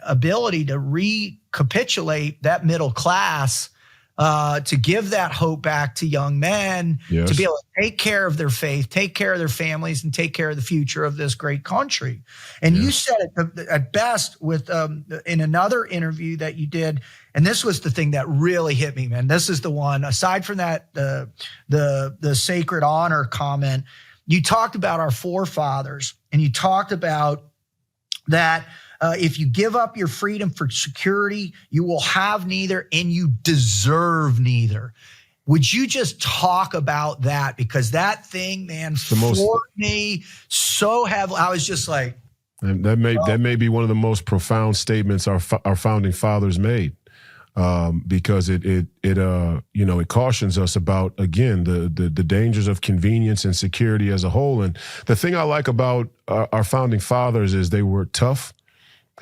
ability to recapitulate that middle class, to give that hope back to young men, Yes. to be able to take care of their faith, take care of their families, and take care of the future of this great country. And you said it at best with in another interview that you did, and this was the thing that really hit me, man. This is the one, aside from that, the sacred honor comment, you talked about our forefathers, and you talked about that if you give up your freedom for security, you will have neither, and you deserve neither. Would you just talk about that? Because that thing, man, floored me so heavily. I was just like, that may be one of the most profound statements our founding fathers made, because it cautions us about, again, the dangers of convenience and security as a whole. And the thing I like about our founding fathers is they were tough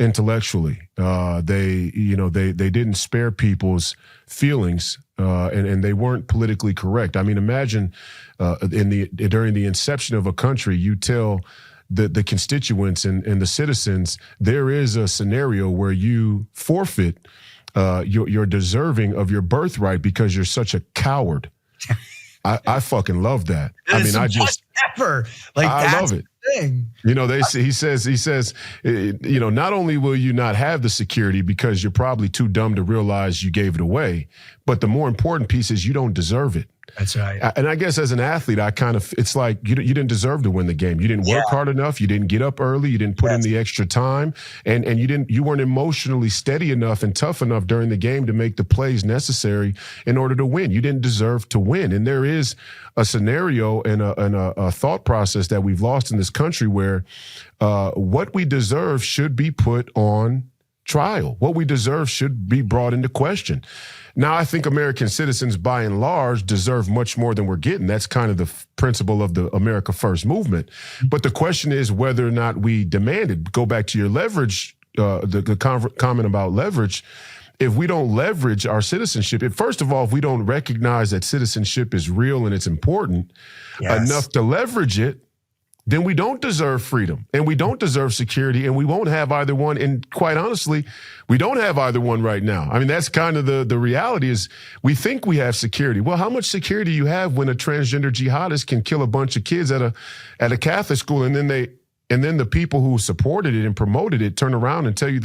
intellectually. They didn't spare people's feelings, and they weren't politically correct. I mean, imagine during the inception of a country, you tell the constituents and the citizens there is a scenario where you forfeit you're deserving of your birthright because you're such a coward. I fucking love that. I mean, I love it. Thing. He says, not only will you not have the security because you're probably too dumb to realize you gave it away, but the more important piece is you don't deserve it. That's right. And I guess as an athlete, it's like you didn't deserve to win the game. You didn't work hard enough. You didn't get up early. You didn't put in the extra time, and you weren't emotionally steady enough and tough enough during the game to make the plays necessary in order to win. You didn't deserve to win. And there is a scenario and a thought process that we've lost in this country where what we deserve should be put on trial. What we deserve should be brought into question. Now, I think American citizens, by and large, deserve much more than we're getting. That's kind of the principle of the America First movement. But the question is whether or not we demand it. Go back to your leverage, the comment about leverage. If we don't leverage our citizenship, first of all, if we don't recognize that citizenship is real and it's important enough to leverage it, then we don't deserve freedom and we don't deserve security and we won't have either one. And quite honestly, we don't have either one right now. I mean, that's kind of the reality is we think we have security. Well, how much security do you have when a transgender jihadist can kill a bunch of kids at a Catholic school and then the people who supported it and promoted it turn around and tell you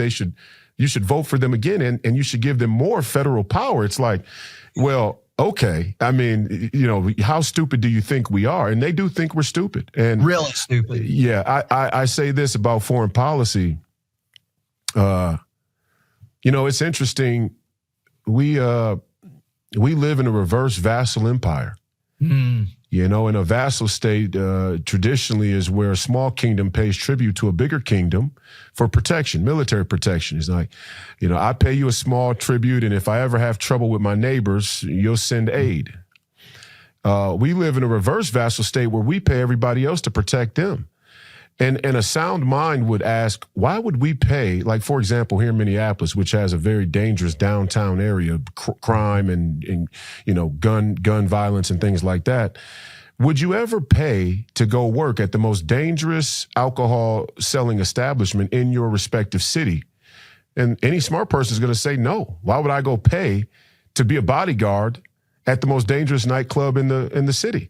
you should vote for them again and you should give them more federal power? It's like, well, okay. I mean, how stupid do you think we are? And they do think we're stupid. And really stupid. Yeah. I say this about foreign policy. It's interesting. We live in a reverse vassal empire. In a vassal state, traditionally is where a small kingdom pays tribute to a bigger kingdom for protection, military protection. It's like, I pay you a small tribute, and if I ever have trouble with my neighbors, you'll send aid. We live in a reverse vassal state where we pay everybody else to protect them. And a sound mind would ask, why would we pay, like, for example, here in Minneapolis, which has a very dangerous downtown area, crime and gun violence and things like that. Would you ever pay to go work at the most dangerous alcohol selling establishment in your respective city? And any smart person is going to say no. Why would I go pay to be a bodyguard at the most dangerous nightclub in the city?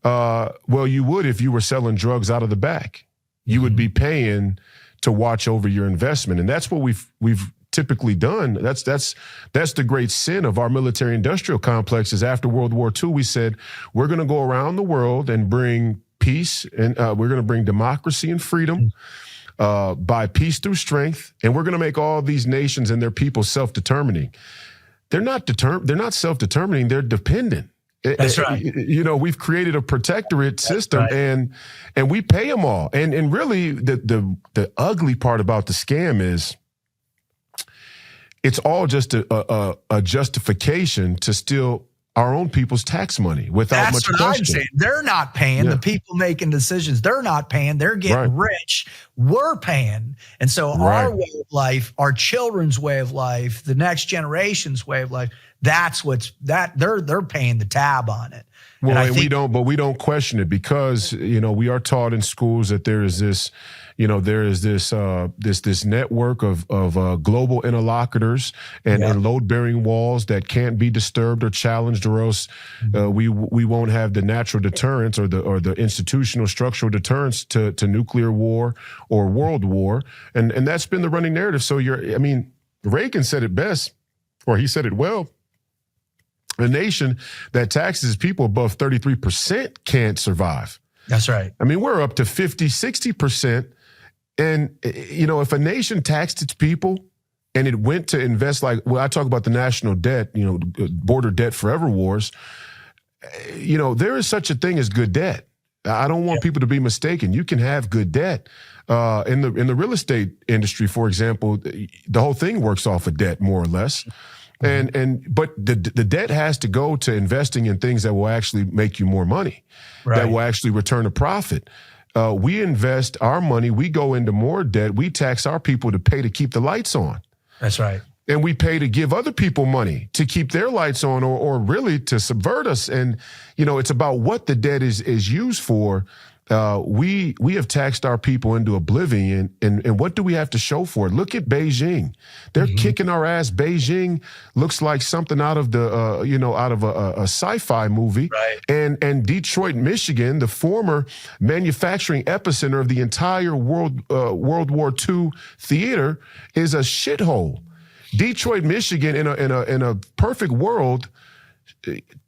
Well, you would if you were selling drugs out of the back. You would be paying to watch over your investment. And that's what we've typically done. That's the great sin of our military industrial complex is after World War II, we said, we're going to go around the world and bring peace and we're going to bring democracy and freedom by peace through strength. And we're going to make all these nations and their people self-determining. They're not self-determining. They're dependent. That's right. We've created a protectorate system and we pay them all. And really the ugly part about the scam is it's all just a justification to still our own people's tax money without much question. That's what I'm saying. They're not paying. The people making decisions, they're not paying. They're getting rich. We're paying. And so our way of life, our children's way of life, the next generation's way of life, that's they're paying the tab on it. Well, and we don't question it because, we are taught in schools that there is this, this network of global interlocutors and load-bearing walls that can't be disturbed or challenged, or else we won't have the natural deterrence or the institutional structural deterrence to nuclear war or world war, and that's been the running narrative. So Reagan said it best, or he said it well. A nation that taxes people above 33% can't survive. That's right. We're up to 50, 60%. And, if a nation taxed its people and it went to invest, I talk about the national debt, border debt forever wars, there is such a thing as good debt. I don't want people to be mistaken. You can have good debt. In the real estate industry, for example, the whole thing works off of debt, more or less. But the debt has to go to investing in things that will actually make you more money, that will actually return a profit. We invest our money, we go into more debt, we tax our people to pay to keep the lights on. That's right. And we pay to give other people money to keep their lights on, or really to subvert us. And, it's about what the debt is used for. We have taxed our people into oblivion, and what do we have to show for it? Look at Beijing; they're kicking our ass. Beijing looks like something out of a sci-fi movie. Right. And Detroit, Michigan, the former manufacturing epicenter of the entire World War II theater, is a shithole. Detroit, Michigan, in a perfect world,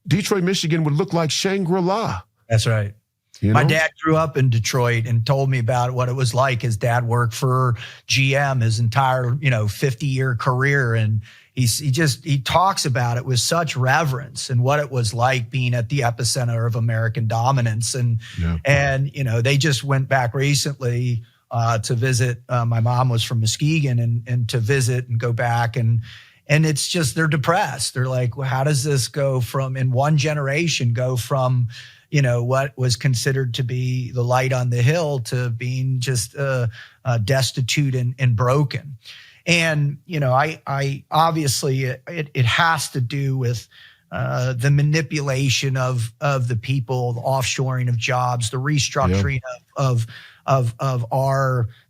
Detroit, Michigan would look like Shangri-La. That's right. My dad grew up in Detroit and told me about what it was like. His dad worked for GM his entire, 50-year career. And he talks about it with such reverence and what it was like being at the epicenter of American dominance. And they just went back recently to visit. My mom was from Muskegon and to visit and go back and it's just, they're depressed. They're like, well, how does this go from, in one generation, go from, what was considered to be the light on the hill to being just destitute and broken. And, I obviously it has to do with the manipulation of the people, the offshoring of jobs, the restructuring of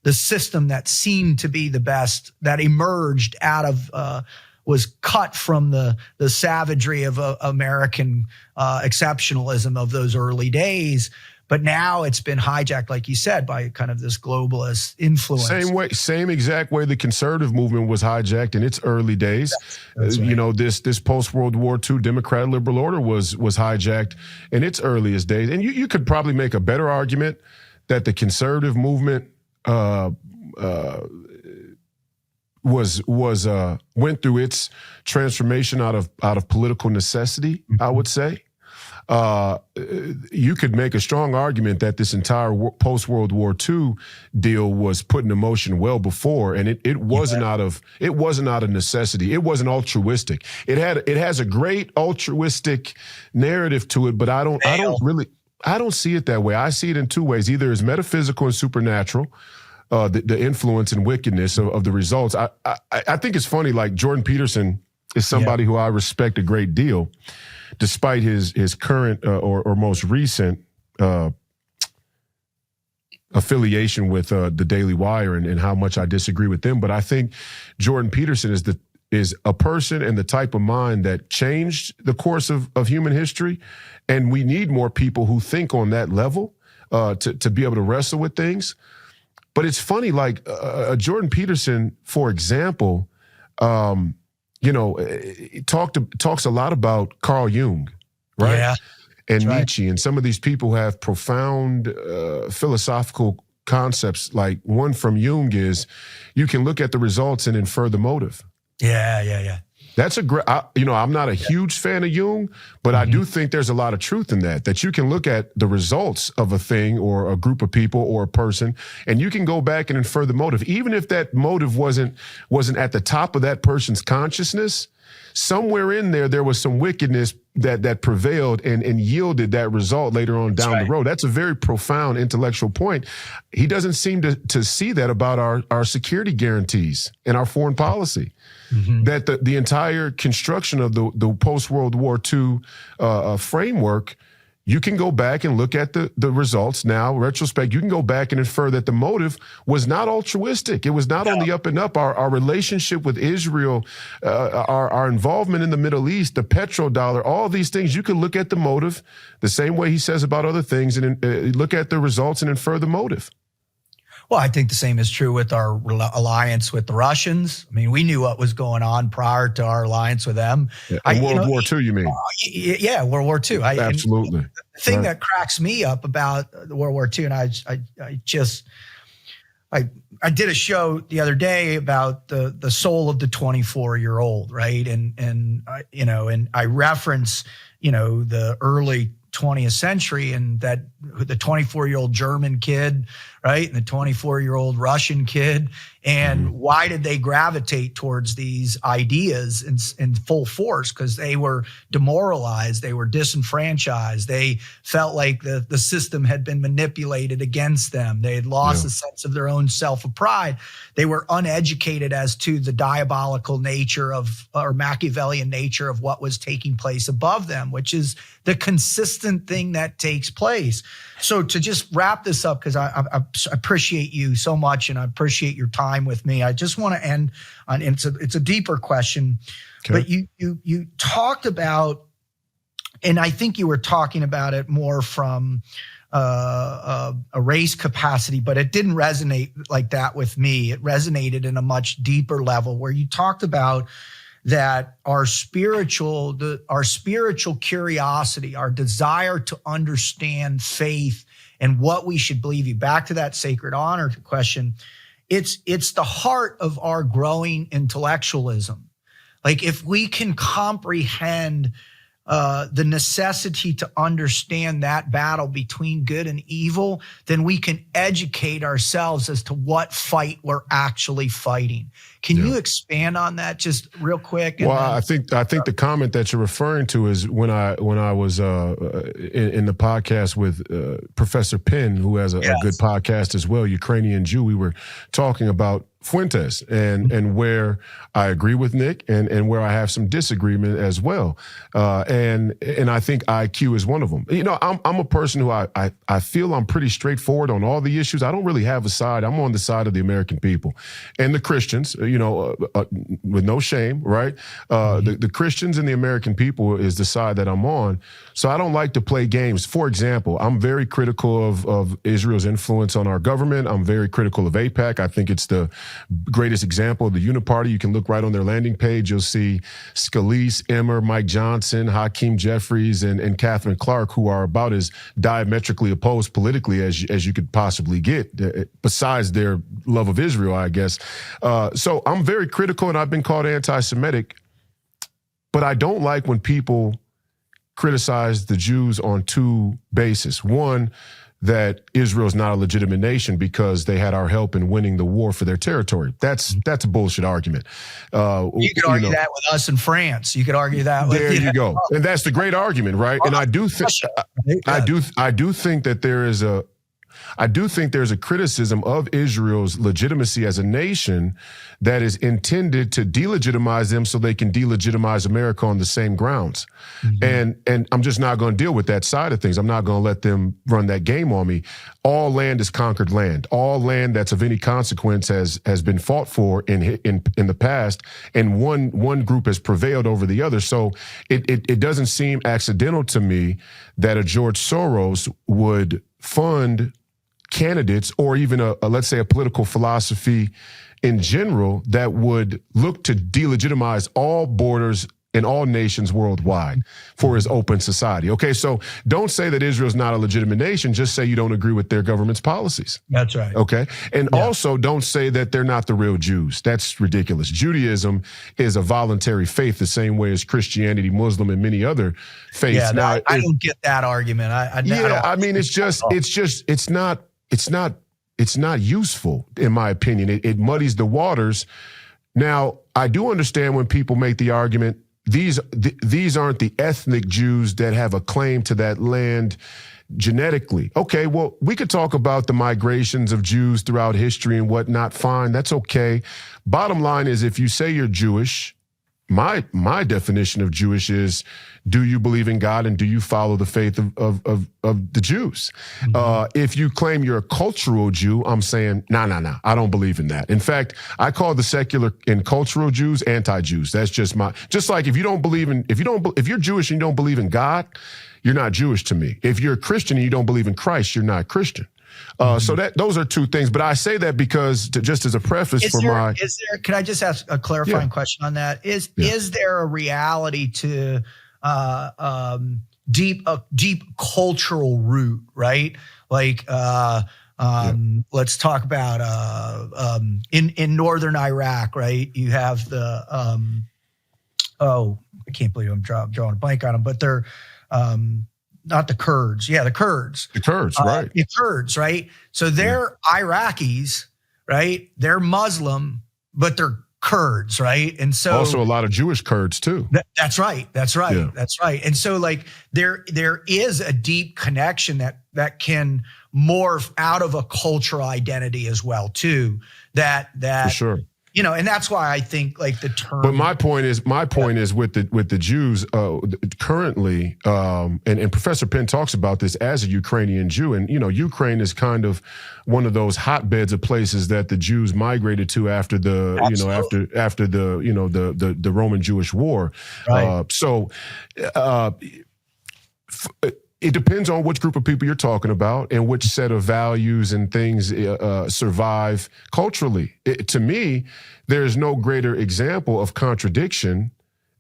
the system that seemed to be the best, that emerged out of was cut from the savagery of American exceptionalism of those early days. But now it's been hijacked, like you said, by kind of this globalist influence. Same exact way the conservative movement was hijacked in its early days. That's right. This post-World War II Democrat liberal order was hijacked in its earliest days. And you could probably make a better argument that the conservative movement went through its transformation out of political necessity, I would say. You could make a strong argument that this entire post-World War II deal was put into motion well before, and it wasn't out of necessity. It wasn't altruistic. It has a great altruistic narrative to it, but I don't see it that way. I see it in two ways: either as metaphysical and supernatural, the influence and wickedness of the results. I think it's funny. Like Jordan Peterson is somebody who I respect a great deal, despite his current or most recent affiliation with the Daily Wire and how much I disagree with them. But I think Jordan Peterson is a person and the type of mind that changed the course of human history. And we need more people who think on that level to be able to wrestle with things. But it's funny, like Jordan Peterson, for example, talks a lot about Carl Jung, right? Yeah, and Nietzsche, and some of these people have profound philosophical concepts. Like one from Jung is, you can look at the results and infer the motive. Yeah. That's a great, I'm not a huge fan of Jung, but I do think there's a lot of truth in that you can look at the results of a thing or a group of people or a person, and you can go back and infer the motive. Even if that motive wasn't at the top of that person's consciousness, somewhere in there was some wickedness that prevailed and yielded that result later on down the road. That's a very profound intellectual point. He doesn't seem to see that about our security guarantees and our foreign policy. That the entire construction of the post-World War II framework, you can go back and look at the results now, retrospect. You can go back and infer that the motive was not altruistic. It was not on the up and up. Our relationship with Israel, our involvement in the Middle East, the petrodollar, all these things, you can look at the motive the same way he says about other things and look at the results and infer the motive. Well, I think the same is true with our alliance with the Russians. I mean, we knew what was going on prior to our alliance with them. World War II, you mean? Yeah, World War II. Absolutely. The thing that cracks me up about World War II, and I did a show the other day about the soul of the 24-year-old, right? And I reference, the early 20th century and that the 24-year-old German kid, right? And the 24-year-old Russian kid. And why did they gravitate towards these ideas in full force? Because they were demoralized. They were disenfranchised. They felt like the system had been manipulated against them. They had lost a sense of their own self of pride. They were uneducated as to the diabolical nature or Machiavellian nature of what was taking place above them, which is the consistent thing that takes place. So to just wrap this up, because I appreciate you so much and I appreciate your time with me, I just want to end on, it's a deeper question, but you talked about, and I think you were talking about it more from a race capacity, but it didn't resonate like that with me. It resonated in a much deeper level where you talked about that our spiritual curiosity, our desire to understand faith and what we should believe. Back to that sacred honor question. It's the heart of our growing intellectualism. Like if we can comprehend the necessity to understand that battle between good and evil, then we can educate ourselves as to what fight we're actually fighting. Can you expand on that just real quick? Well, I think the comment that you're referring to is when I was in the podcast with Professor Penn, who has a good podcast as well, Ukrainian Jew. We were talking about Fuentes and where I agree with Nick and where I have some disagreement as well. And I think IQ is one of them. I'm a person who I feel I'm pretty straightforward on all the issues. I don't really have a side. I'm on the side of the American people and the Christians, with no shame, right? The Christians and the American people is the side that I'm on. So I don't like to play games. For example, I'm very critical of Israel's influence on our government. I'm very critical of AIPAC. I think it's the greatest example of the Uniparty. You can look right on their landing page. You'll see Scalise, Emmer, Mike Johnson, Hakeem Jeffries, and Catherine Clark, who are about as diametrically opposed politically as you could possibly get, besides their love of Israel, I guess. So I'm very critical, and I've been called anti-Semitic, but I don't like when people criticize the Jews on two bases. One, that Israel is not a legitimate nation because they had our help in winning the war for their territory. That's a bullshit argument. You could argue that with us in France. You could argue that with there you go, and that's the great argument, right? And I do think that there's a criticism of Israel's legitimacy as a nation that is intended to delegitimize them so they can delegitimize America on the same grounds. And I'm just not going to deal with that side of things. I'm not going to let them run that game on me. All land is conquered land. All land that's of any consequence has been fought for in the past, and one group has prevailed over the other. So it doesn't seem accidental to me that a George Soros would fund candidates or even let's say a political philosophy in general that would look to delegitimize all borders in all nations worldwide for his open society. Okay, so don't say that Israel's not a legitimate nation, just say you don't agree with their government's policies. That's right. Okay, and also don't say that they're not the real Jews. That's ridiculous. Judaism is a voluntary faith the same way as Christianity, Muslim, and many other faiths. Yeah, now, I don't get that argument. I mean, it's not useful, in my opinion. It muddies the waters. Now, I do understand when people make the argument, these aren't the ethnic Jews that have a claim to that land genetically. Okay, well, we could talk about the migrations of Jews throughout history and whatnot. Fine, that's okay. Bottom line is, if you say you're Jewish, my definition of Jewish is, do you believe in God and do you follow the faith of the Jews? If you claim you're a cultural Jew, I'm saying, no, I don't believe in that. In fact, I call the secular and cultural Jews anti-Jews. That's just like if you're Jewish and you don't believe in God, you're not Jewish to me. If you're a Christian and you don't believe in Christ, you're not Christian. So those are two things. But I say that because just as a preface can I just ask a clarifying question on that? Is there a reality to deep cultural root, right? Like let's talk about in northern Iraq, right? You have the I can't believe I'm drawing a blank on them, but they're not the Kurds. Yeah, the Kurds. The Kurds, right. The Kurds, right? So they're Iraqis, right? They're Muslim, but they're Kurds, right? And so also a lot of Jewish Kurds too. That's right. Yeah. That's right. And so like there is a deep connection that can morph out of a cultural identity as well too. That for sure. And that's why I think like the term. But my point is with the Jews currently, and Professor Penn talks about this as a Ukrainian Jew, and Ukraine is kind of one of those hotbeds of places that the Jews migrated to after the after the Roman Jewish War. Right. It depends on which group of people you're talking about and which set of values and things survive culturally. To me, there's no greater example of contradiction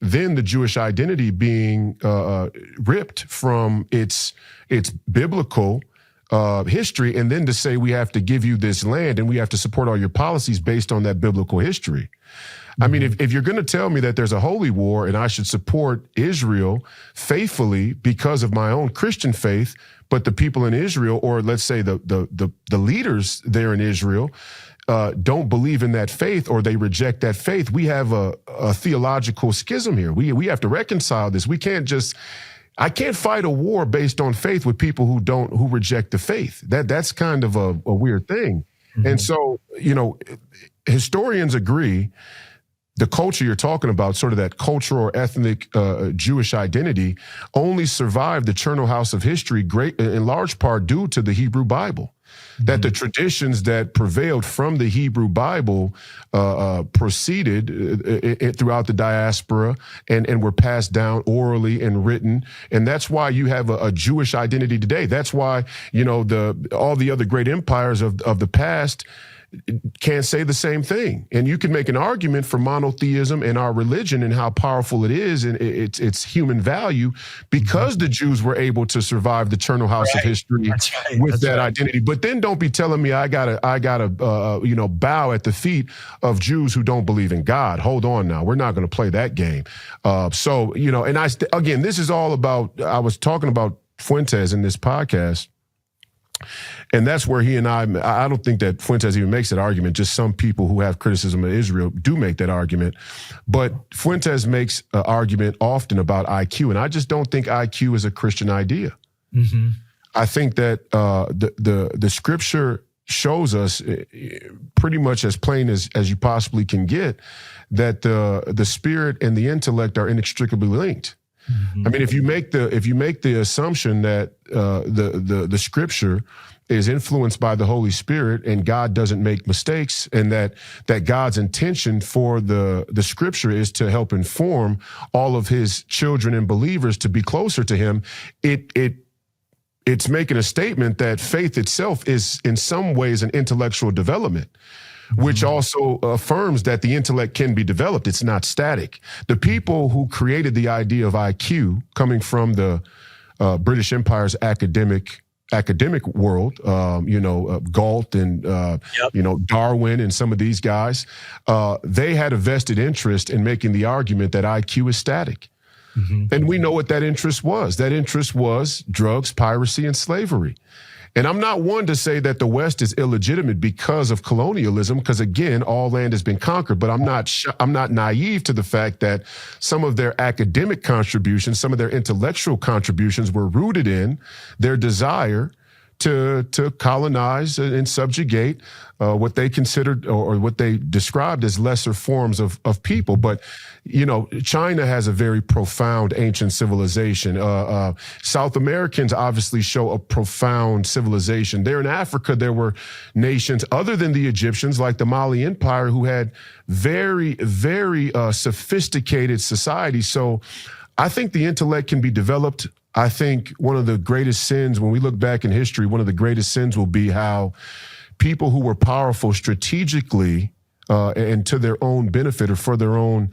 than the Jewish identity being ripped from its biblical history, and then to say we have to give you this land and we have to support all your policies based on that biblical history. I mean, if you're going to tell me that there's a holy war and I should support Israel faithfully because of my own Christian faith, but the people in Israel, or let's say the leaders there in Israel, don't believe in that faith, or they reject that faith, we have a theological schism here. We have to reconcile this. I can't fight a war based on faith with people who reject the faith. That's kind of a weird thing. Mm-hmm. And so, historians agree the culture you're talking about, sort of that cultural or ethnic Jewish identity, only survived the charnel house of history in large part due to the Hebrew Bible. Mm-hmm. That the traditions that prevailed from the Hebrew Bible proceeded throughout the diaspora and were passed down orally and written. And that's why you have a Jewish identity today. That's why, all the other great empires of the past can't say the same thing. And you can make an argument for monotheism and our religion and how powerful it is and its human value because the Jews were able to survive the charnel house of history with that identity. But then don't be telling me I gotta bow at the feet of Jews who don't believe in God. Hold on now. We're not going to play that game. Again, this is all about, I was talking about Fuentes in this podcast. And that's where he and I don't think that Fuentes even makes that argument. Just some people who have criticism of Israel do make that argument. But Fuentes makes an argument often about IQ. And I just don't think IQ is a Christian idea. Mm-hmm. I think that the scripture shows us pretty much as plain as you possibly can get that the spirit and the intellect are inextricably linked. Mm-hmm. I mean, if you make the assumption that the scripture is influenced by the Holy Spirit and God doesn't make mistakes, and that God's intention for the scripture is to help inform all of his children and believers to be closer to him, it's making a statement that faith itself is in some ways an intellectual development, which also affirms that the intellect can be developed. It's not static. The people who created the idea of IQ, coming from the British Empire's academic world, Galt and, Darwin and some of these guys, they had a vested interest in making the argument that IQ is static. Mm-hmm. And we know what that interest was. That interest was drugs, piracy, and slavery. And I'm not one to say that the West is illegitimate because of colonialism, because again, all land has been conquered. But I'm not naive to the fact that some of their academic contributions, some of their intellectual contributions were rooted in their desire to colonize and subjugate what they considered or what they described as lesser forms of people. But, you know, China has a very profound ancient civilization. South Americans obviously show a profound civilization. There in Africa, there were nations other than the Egyptians, like the Mali Empire, who had very, very sophisticated societies. So I think the intellect can be developed. I think one of the greatest sins, when we look back in history, one of the greatest sins will be how people who were powerful strategically and to their own benefit or for their own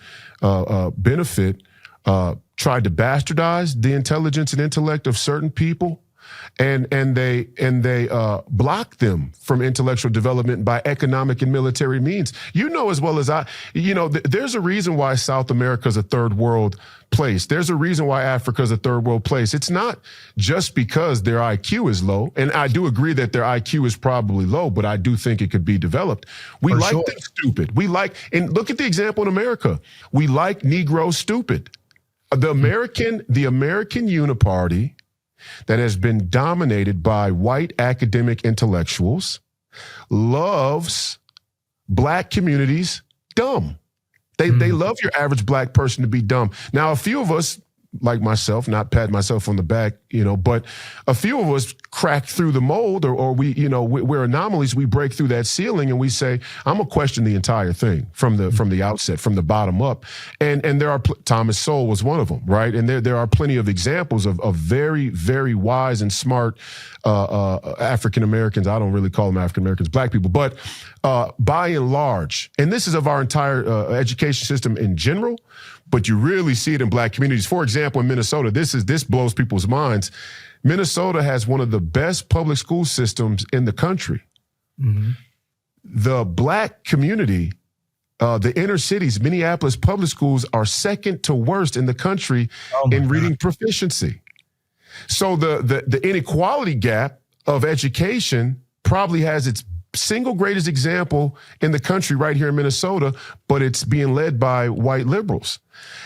benefit tried to bastardize the intelligence and intellect of certain people. And they block them from intellectual development by economic and military means. You know as well as I, you know, there's a reason why South America is a third world place. There's a reason why Africa is a third world place. It's not just because their IQ is low. And I do agree that their IQ is probably low, but I do think it could be developed. We like things stupid. We like, and look at the example in America. We like Negro stupid. The American Uniparty that has been dominated by white academic intellectuals loves black communities dumb. They love your average black person to be dumb. Now, a few of us, like myself, not pat myself on the back, you know, but a few of us crack through the mold or we, you know, we're anomalies. We break through that ceiling and we say, I'm gonna question the entire thing from the outset, from the bottom up. And there are, Thomas Sowell was one of them, right? And there are plenty of examples of very, very wise and smart African-Americans. I don't really call them African-Americans, black people, but by and large, and this is of our entire education system in general, but you really see it in black communities. For example, in Minnesota, this blows people's minds. Minnesota has one of the best public school systems in the country. Mm-hmm. The black community, the inner cities, Minneapolis public schools are second to worst in the country in reading proficiency. So the inequality gap of education probably has its single greatest example in the country right here in Minnesota, but it's being led by white liberals.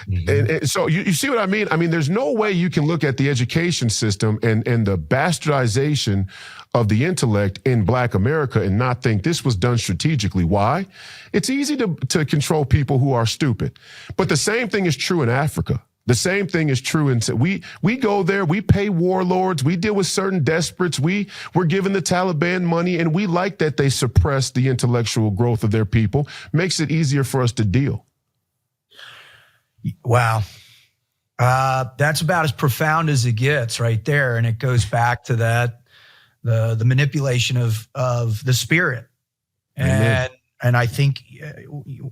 Mm-hmm. And so you see what I mean? I mean, there's no way you can look at the education system and the bastardization of the intellect in black America and not think this was done strategically. Why? It's easy to control people who are stupid. But the same thing is true in Africa. The same thing is true in we go there, we pay warlords, we deal with certain desperates, we're giving the Taliban money, and we like that they suppress the intellectual growth of their people. Makes it easier for us to deal. Wow. That's about as profound as it gets right there. And it goes back to that, the manipulation of the spirit. And I think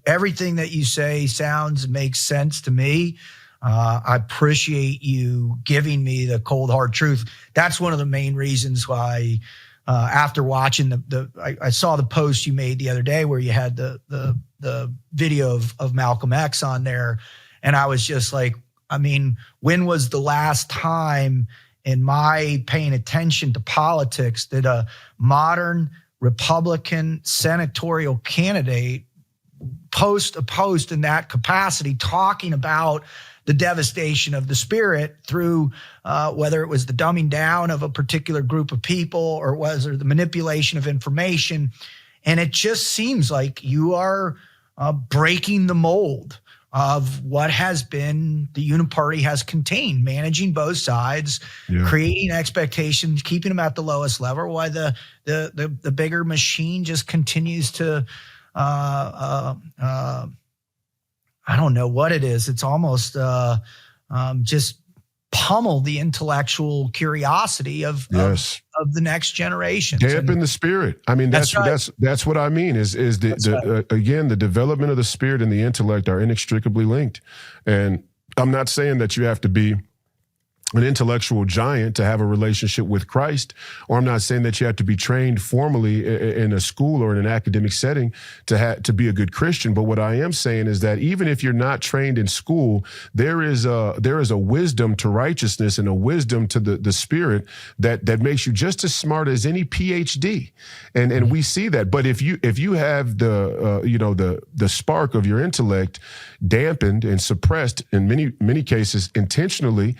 everything that you say makes sense to me. I appreciate you giving me the cold hard truth. That's one of the main reasons why, after watching I saw the post you made the other day where you had the video of Malcolm X on there. And I was just like, I mean, when was the last time in my paying attention to politics that a modern Republican senatorial candidate post a post in that capacity talking about the devastation of the spirit through whether it was the dumbing down of a particular group of people or was there the manipulation of information. And it just seems like you are breaking the mold of what has been the Uniparty has contained, managing both sides, creating expectations, keeping them at the lowest level, while the bigger machine just continues to I don't know what it is. It's almost just pummel the intellectual curiosity of the next generation. Dampen the spirit. I mean, that's what I mean is again, the development of the spirit and the intellect are inextricably linked. And I'm not saying that you have to be an intellectual giant to have a relationship with Christ, or I'm not saying that you have to be trained formally in a school or in an academic setting to be a good Christian. But what I am saying is that even if you're not trained in school, there is a wisdom to righteousness and a wisdom to the spirit that makes you just as smart as any PhD. And we see that. But if you have the spark of your intellect dampened and suppressed in many cases intentionally,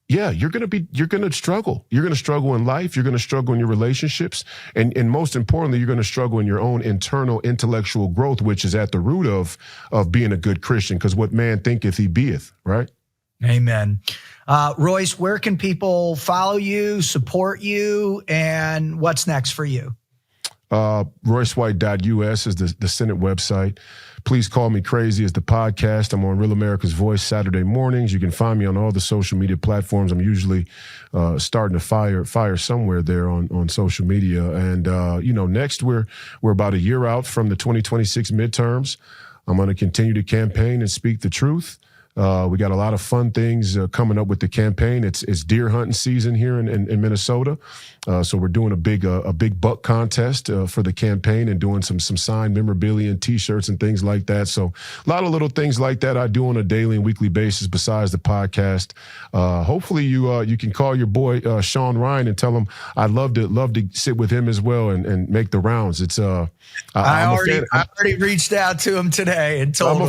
you're going to struggle. You're going to struggle in life. You're going to struggle in your relationships. And most importantly, you're going to struggle in your own internal intellectual growth, which is at the root of being a good Christian. Because what man thinketh, he beeth, right? Amen. Royce, where can people follow you, support you, and what's next for you? RoyceWhite.us is the Senate website. Please Call Me Crazy is the podcast. I'm on Real America's Voice Saturday mornings. You can find me on all the social media platforms. I'm usually starting to fire somewhere there on social media. And next we're about a year out from the 2026 midterms. I'm going to continue to campaign and speak the truth. We got a lot of fun things coming up with the campaign. It's deer hunting season here in Minnesota, so we're doing a big buck contest for the campaign and doing some signed memorabilia and T-shirts and things like that. So a lot of little things like that I do on a daily and weekly basis besides the podcast. Hopefully you can call your boy Sean Ryan and tell him I'd love to sit with him as well and make the rounds. It's I already reached out to him today and told him.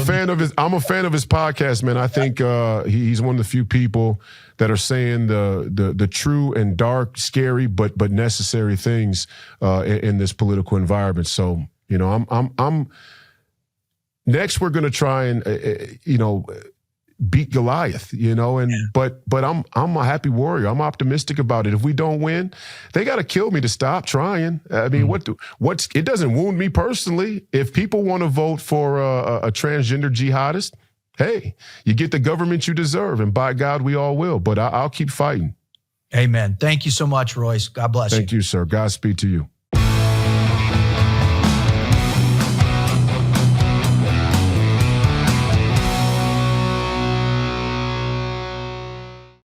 I'm a fan of his podcast, man. I think he's one of the few people that are saying the true and dark, scary but necessary things in this political environment. So I'm next. We're going to try and beat Goliath, but I'm a happy warrior. I'm optimistic about it. If we don't win, they got to kill me to stop trying. I mean, it doesn't wound me personally. If people want to vote for a transgender jihadist, hey, you get the government you deserve, and by God, we all will. But I'll keep fighting. Amen. Thank you so much, Royce. God bless you. Thank you, sir. Godspeed to you.